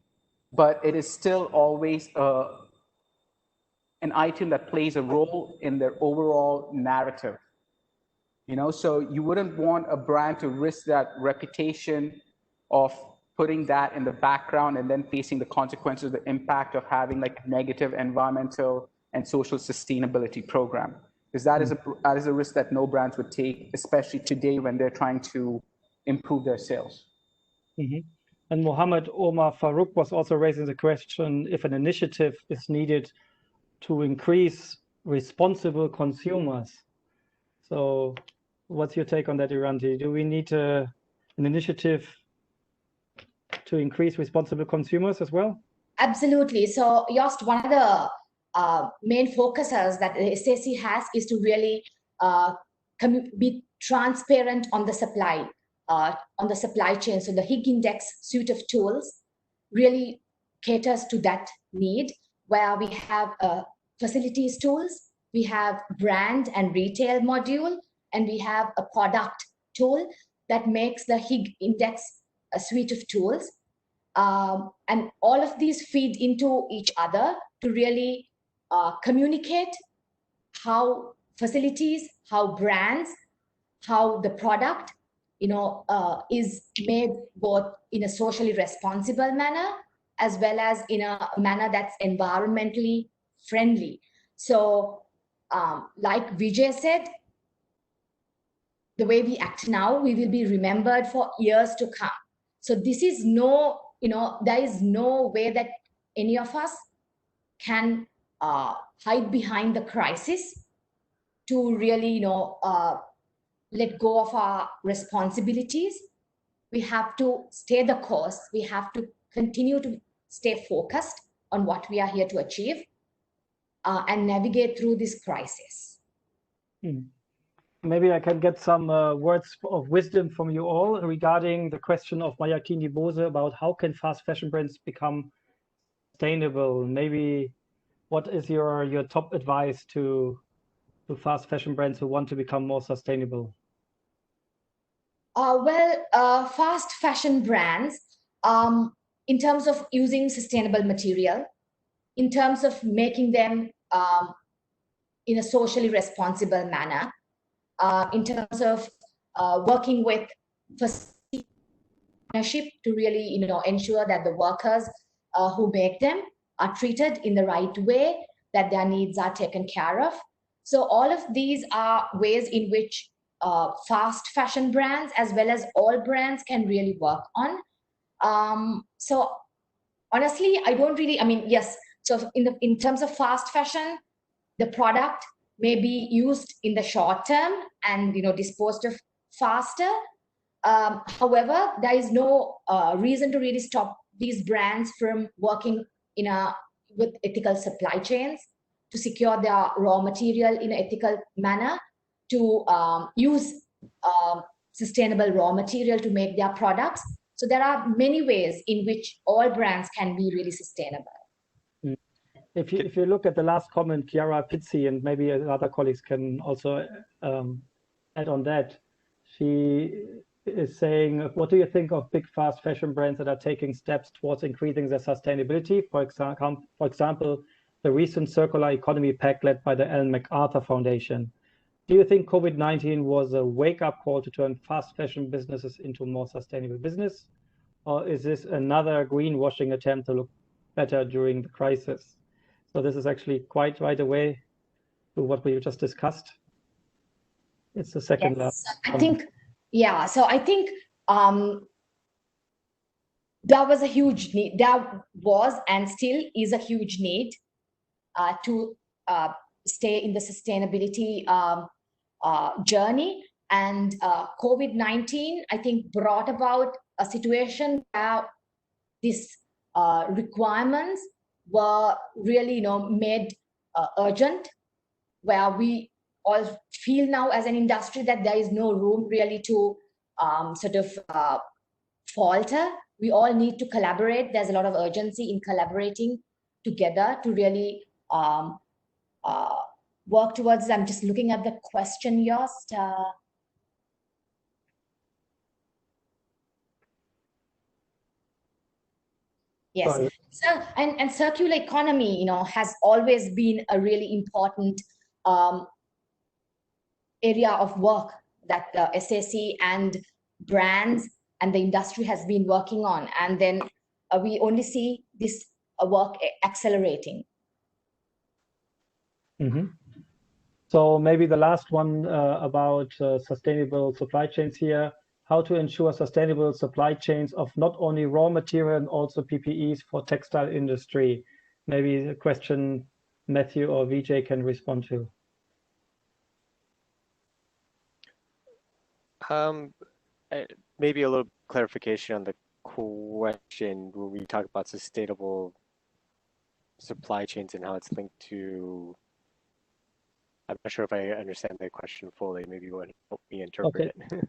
but it is still always an item that plays a role in their overall narrative. You know, so you wouldn't want a brand to risk that reputation of putting that in the background and then facing the consequences, the impact of having like negative environmental and social sustainability program. Because that is a risk that no brands would take, especially today when they're trying to improve their sales. And Mohammed Omar Farouk was also raising the question if an initiative is needed to increase responsible consumers. So what's your take on that, Iranti? Do we need an initiative to increase responsible consumers as well? Absolutely. So Joost, one of the main focuses that the SAC has is to really be transparent on the supply chain. So the Higg Index suite of tools really caters to that need, where we have facilities tools, we have brand and retail module, and we have a product tool that makes the Higg Index a suite of tools. And all of these feed into each other to really communicate how facilities, how brands, how the product, is made both in a socially responsible manner as well as in a manner that's environmentally friendly. So like Vijay said, the way we act now, we will be remembered for years to come. So this is there is no way that any of us can hide behind the crisis to really, let go of our responsibilities. We have to stay the course. We have to continue to stay focused on what we are here to achieve and navigate through this crisis. Maybe I can get some words of wisdom from you all regarding the question of Mayakini Bose about how can fast fashion brands become sustainable? Maybe what is your top advice to fast fashion brands who want to become more sustainable? Fast fashion brands, in terms of using sustainable material, in terms of making them in a socially responsible manner, in terms of working with ownership to really, ensure that the workers who make them are treated in the right way, that their needs are taken care of. So all of these are ways in which fast fashion brands as well as all brands can really work on. So honestly, I don't really, yes. So in terms of fast fashion, the product may be used in the short term and disposed of faster. However, there is no reason to really stop these brands from working with ethical supply chains to secure their raw material in an ethical manner, to use sustainable raw material to make their products. So there are many ways in which all brands can be really sustainable. If you look at the last comment, Chiara Pizzi, and maybe other colleagues can also add on that, she is saying, what do you think of big fast fashion brands that are taking steps towards increasing their sustainability? For example, the recent Circular Economy Pact led by the Ellen MacArthur Foundation. Do you think COVID-19 was a wake-up call to turn fast fashion businesses into more sustainable business? Or is this another greenwashing attempt to look better during the crisis? So this is actually quite right away to what we just discussed. It's the second last. I think, yeah. So I think there was a huge need. There was and still is a huge need to stay in the sustainability journey. And COVID-19, I think, brought about a situation where these requirements were really, made urgent where we all feel now as an industry that there is no room really to sort of falter. We all need to collaborate. There's a lot of urgency in collaborating together to really work towards. I'm just looking at the question, Jost. Yes. So, and circular economy, you know, has always been a really important area of work that the SAC and brands and the industry has been working on. And then we only see this work accelerating. Mm-hmm. So maybe the last one about sustainable supply chains here. How to ensure sustainable supply chains of not only raw material and also PPEs for textile industry. Maybe a question Matthew or Vijay can respond to. Maybe a little clarification on the question when we talk about sustainable supply chains and how it's linked to. I'm not sure if I understand the question fully. Maybe you want to help me interpret it.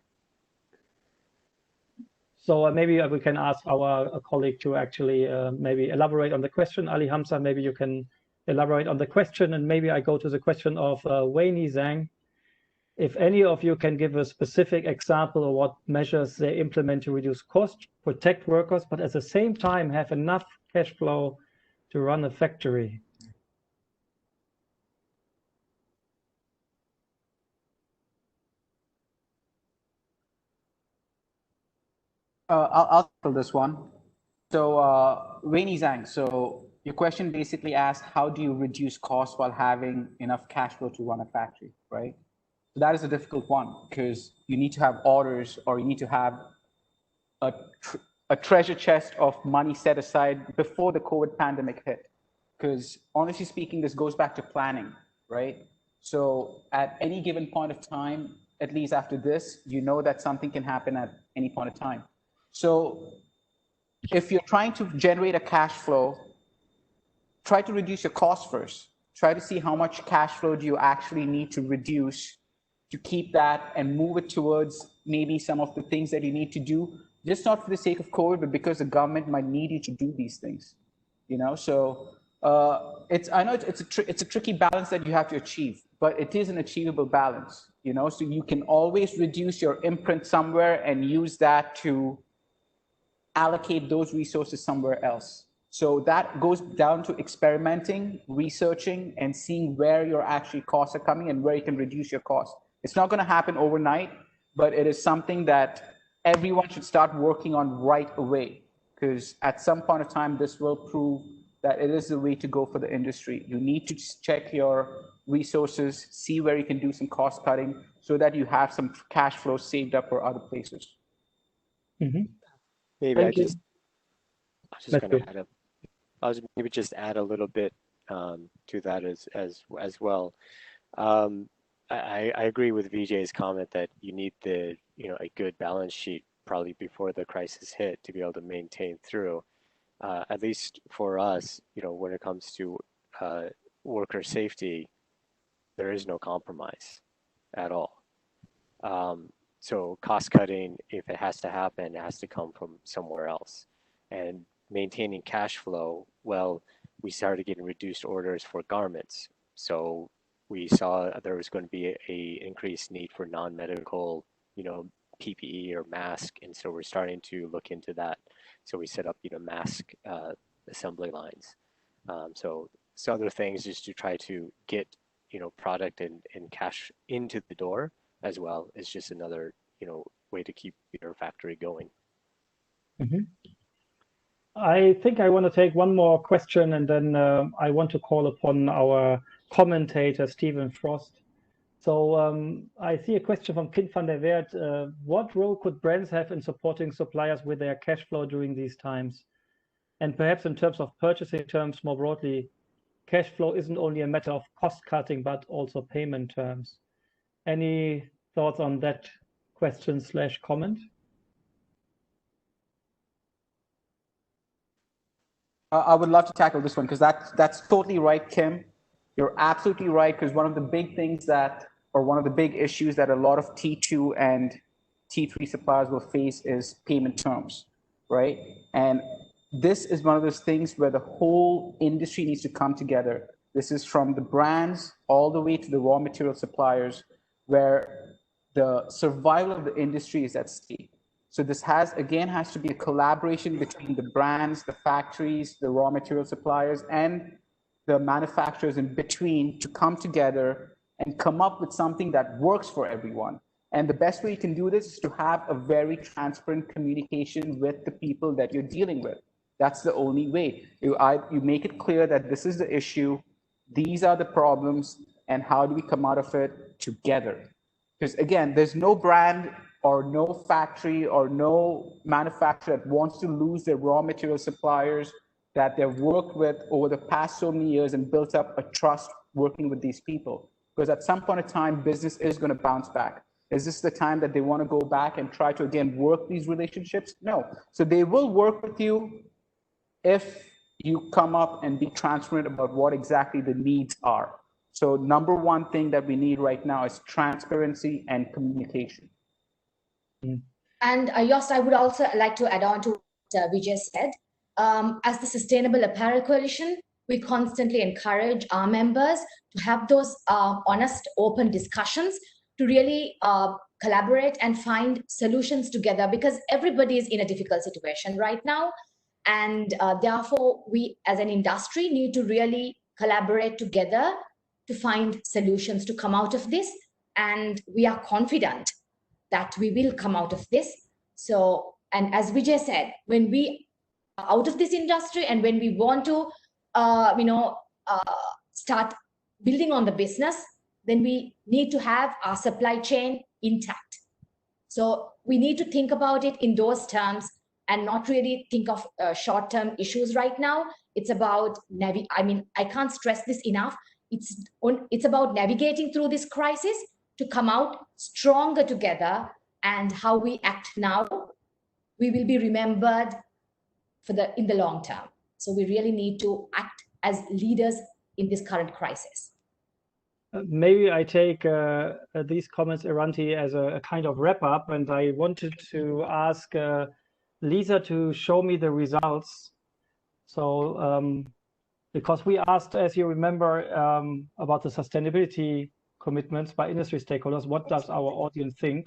So maybe we can ask our colleague to actually maybe elaborate on the question. Ali Hamza, maybe you can elaborate on the question, and maybe I go to the question of Weini Zhang. If any of you can give a specific example of what measures they implement to reduce cost, protect workers, but at the same time have enough cash flow to run a factory. I'll tackle this one. So, Weini Zhang, so your question basically asks, how do you reduce costs while having enough cash flow to run a factory, right? So that is a difficult one because you need to have orders or you need to have a treasure chest of money set aside before the COVID pandemic hit. Because honestly speaking, this goes back to planning, right? So at any given point of time, at least after this, you know that something can happen at any point of time. So if you're trying to generate a cash flow, try to reduce your cost first. Try to see how much cash flow do you actually need to reduce to keep that and move it towards maybe some of the things that you need to do, just not for the sake of COVID, but because the government might need you to do these things, you know? So I know it's a tricky balance that you have to achieve, but it is an achievable balance, you know? So you can always reduce your imprint somewhere and use that to allocate those resources somewhere else. So that goes down to experimenting, researching, and seeing where your actual costs are coming and where you can reduce your costs. It's not going to happen overnight, but it is something that everyone should start working on right away, because at some point of time, this will prove that it is the way to go for the industry. You need to check your resources, see where you can do some cost cutting so that you have some cash flow saved up for other places. Mm-hmm. Maybe I was just going to add maybe just add a little bit to that as well. I agree with Vijay's comment that you need a good balance sheet probably before the crisis hit to be able to maintain through. At least for us, when it comes to worker safety, there is no compromise at all. So cost cutting, if it has to happen, it has to come from somewhere else. And maintaining cash flow, well, we started getting reduced orders for garments. So we saw there was going to be a increased need for non-medical, PPE or mask. And so we're starting to look into that. So we set up, mask assembly lines. So other things just to try to get, product and cash into the door as well is just another, way to keep your factory going. Mm-hmm. I think I want to take one more question, and then I want to call upon our commentator, Stephen Frost. So I see a question from Kind van der Weert. What role could brands have in supporting suppliers with their cash flow during these times? And perhaps in terms of purchasing terms more broadly, cash flow isn't only a matter of cost cutting, but also payment terms. Any thoughts on that question/comment? I would love to tackle this one because that's totally right, Kim. You're absolutely right, because one of the big things that, or one of the big issues that a lot of T2 and T3 suppliers will face is payment terms, right? And this is one of those things where the whole industry needs to come together. This is from the brands all the way to the raw material suppliers, where the survival of the industry is at stake. So this has to be a collaboration between the brands, the factories, the raw material suppliers, and the manufacturers in between to come together and come up with something that works for everyone. And the best way you can do this is to have a very transparent communication with the people that you're dealing with. That's the only way. You make it clear that this is the issue, these are the problems, and how do we come out of it together? Because again, there's no brand or no factory or no manufacturer that wants to lose their raw material suppliers that they've worked with over the past so many years and built up a trust working with these people. Because at some point in time, business is going to bounce back. Is this the time that they want to go back and try to, again, work these relationships? No. So they will work with you if you come up and be transparent about what exactly the needs are. So number one thing that we need right now is transparency and communication. And Yost, I would also like to add on to what Vijay said. As the Sustainable Apparel Coalition, we constantly encourage our members to have those honest, open discussions to really collaborate and find solutions together, because everybody is in a difficult situation right now. And therefore, we as an industry need to really collaborate together to find solutions to come out of this. And we are confident that we will come out of this. So, and as Vijay said, when we are out of this industry and when we want to, start building on the business, then we need to have our supply chain intact. So we need to think about it in those terms and not really think of short-term issues right now. It's about, I can't stress this enough. It's about navigating through this crisis to come out stronger together, and how we act now, we will be remembered in the long term. So we really need to act as leaders in this current crisis. Maybe I take these comments, Iranti, as a kind of wrap up, and I wanted to ask Lisa to show me the results. So because we asked, as you remember, about the sustainability commitments by industry stakeholders, what does our audience think?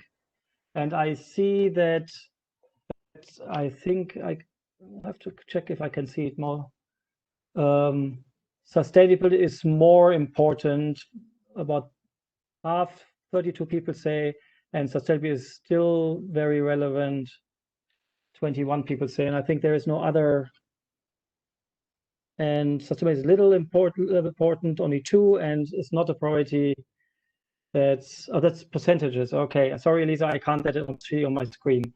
And I see that, I think I have to check if I can see it more. Sustainability is more important, about half, 32 people say, and sustainability is still very relevant, 21 people say, and I think there is no other. And sustainability is little important, only 2, and it's not a priority. That's percentages. Okay, sorry, Lisa, I can't let it see on my screen.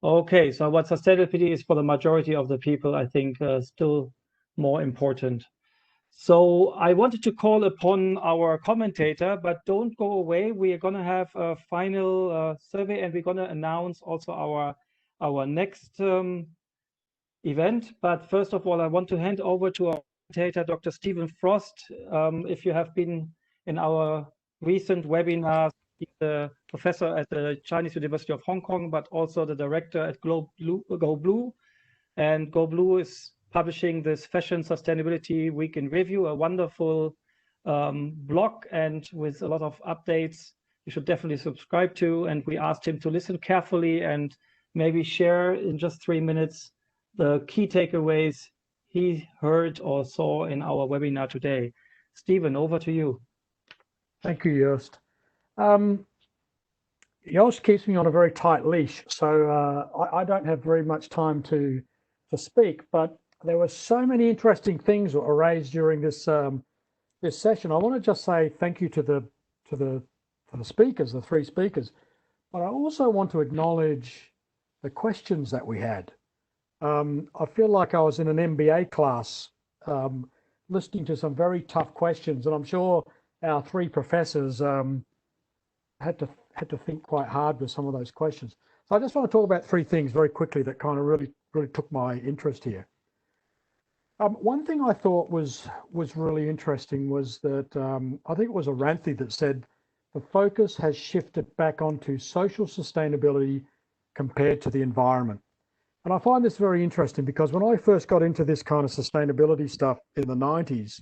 Okay, so what sustainability is for the majority of the people, I think still more important. So I wanted to call upon our commentator, but don't go away. We are going to have a final survey, and we're going to announce also our next event. But first of all, I want to hand over to our commentator, Dr. Stephen Frost. If you have been in our recent webinars, he's a professor at the Chinese University of Hong Kong, but also the director at Go Blue. And Go Blue is publishing this Fashion Sustainability Week in Review, a wonderful blog, and with a lot of updates you should definitely subscribe to. And we asked him to listen carefully and maybe share in just 3 minutes the key takeaways he heard or saw in our webinar today. Stephen, over to you. Thank you, Joost. Joost keeps me on a very tight leash, so I don't have very much time to speak, but there were so many interesting things that were raised during this this session. I want to just say thank you to the speakers, the 3 speakers, but I also want to acknowledge the questions that we had. I feel like I was in an MBA class listening to some very tough questions, and I'm sure our 3 professors had to think quite hard with some of those questions. So I just want to talk about 3 things very quickly that kind of really took my interest here. One thing I thought was really interesting was that I think it was Aranthi that said the focus has shifted back onto social sustainability compared to the environment. And I find this very interesting because when I first got into this kind of sustainability stuff in the 90s,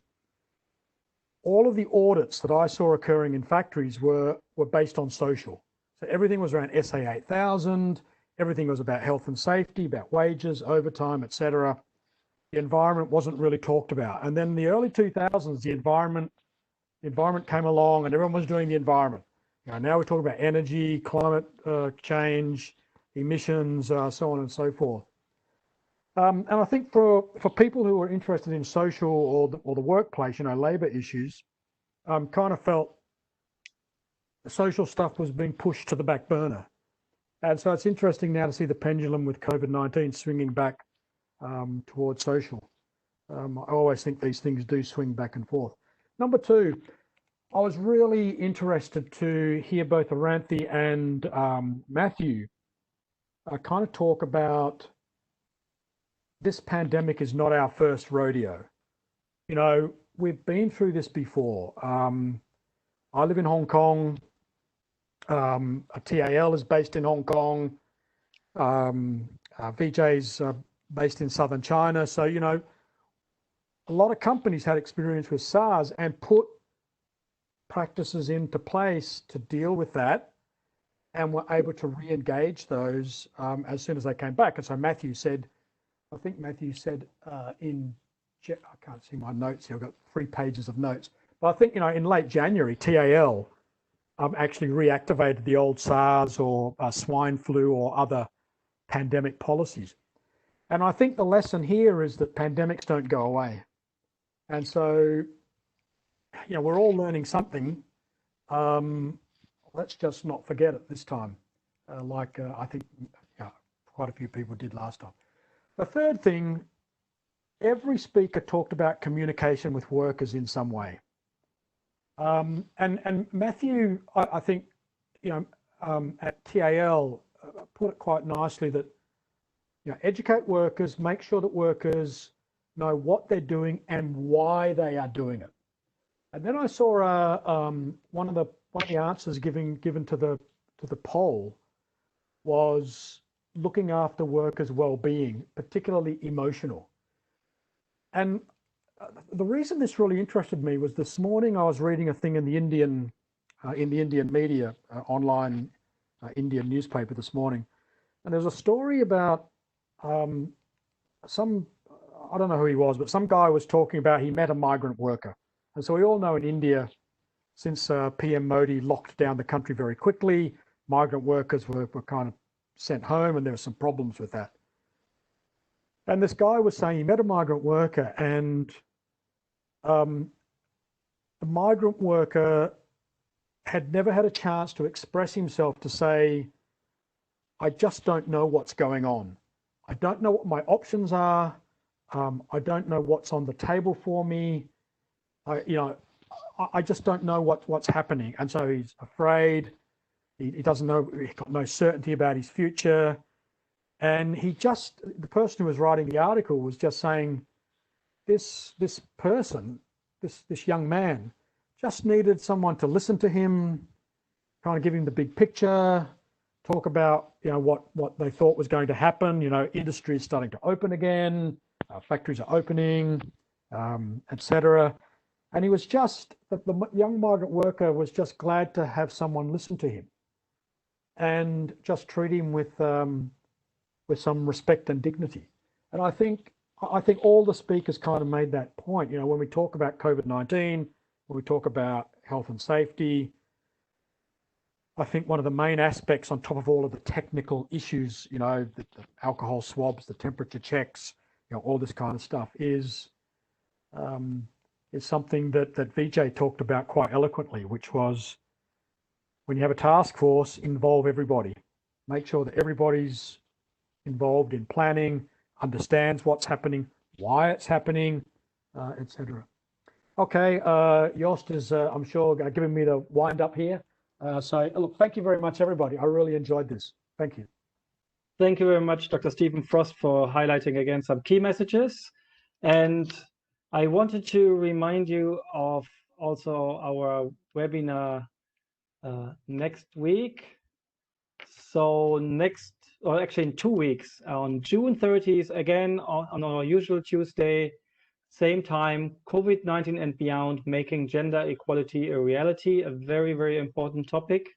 all of the audits that I saw occurring in factories were based on social. So everything was around SA 8000, everything was about health and safety, about wages, overtime, etc. The environment wasn't really talked about. And then in the early 2000s, the environment came along and everyone was doing the environment. Now we're talking about energy, climate change, emissions, so on and so forth. And I think for people who are interested in social or the workplace, labor issues, kind of felt the social stuff was being pushed to the back burner. And so it's interesting now to see the pendulum with COVID-19 swinging back towards social. I always think these things do swing back and forth. Number two, I was really interested to hear both Aranthi and Matthew kind of talk about this pandemic is not our first rodeo. We've been through this before. I live in Hong Kong. A TAL is based in Hong Kong. VJ's based in southern China. So, a lot of companies had experience with SARS and put practices into place to deal with that and were able to re-engage those as soon as they came back. And so Matthew said, I can't see my notes here, I've got 3 pages of notes. But I think, in late January, TAL actually reactivated the old SARS or swine flu or other pandemic policies. And I think the lesson here is that pandemics don't go away. And so, we're all learning something. Let's just not forget it this time, I think quite a few people did last time. The third thing, every speaker talked about communication with workers in some way. And Matthew, I think, at TAL put it quite nicely that, educate workers, make sure that workers know what they're doing and why they are doing it. And then I saw one of the answers given to the poll was looking after workers' well-being, particularly emotional. And the reason this really interested me was this morning I was reading a thing in the Indian media, online Indian newspaper this morning, and there's a story about I don't know who he was, but some guy was talking about he met a migrant worker. And so we all know in India, since PM Modi locked down the country very quickly, migrant workers were kind of sent home, and there were some problems with that. And this guy was saying he met a migrant worker, and the migrant worker had never had a chance to express himself to say, I just don't know what's going on. I don't know what my options are. I don't know what's on the table for me. I just don't know what's happening. And so he's afraid. He doesn't know, he's got no certainty about his future. And the person who was writing the article was just saying, this young man just needed someone to listen to him, kind of give him the big picture, talk about, what they thought was going to happen. Industry is starting to open again, factories are opening, etc. And he was just, the young migrant worker was just glad to have someone listen to him and just treat him with some respect and dignity. And I think all the speakers kind of made that point. When we talk about COVID-19, when we talk about health and safety, I think one of the main aspects on top of all of the technical issues, the alcohol swabs, the temperature checks, all this kind of stuff is something that Vijay talked about quite eloquently, which was when you have a task force, involve everybody. Make sure that everybody's involved in planning, understands what's happening, why it's happening, etc. Okay, Joost is, I'm sure, giving me the wind up here. So look, thank you very much, everybody. I really enjoyed this. Thank you. Thank you very much, Dr. Stephen Frost, for highlighting again some key messages. And I wanted to remind you of also our webinar next week. So next, or actually in 2 weeks, on June 30th, again on our usual Tuesday, same time, COVID-19 and beyond, making gender equality a reality, a very, very important topic.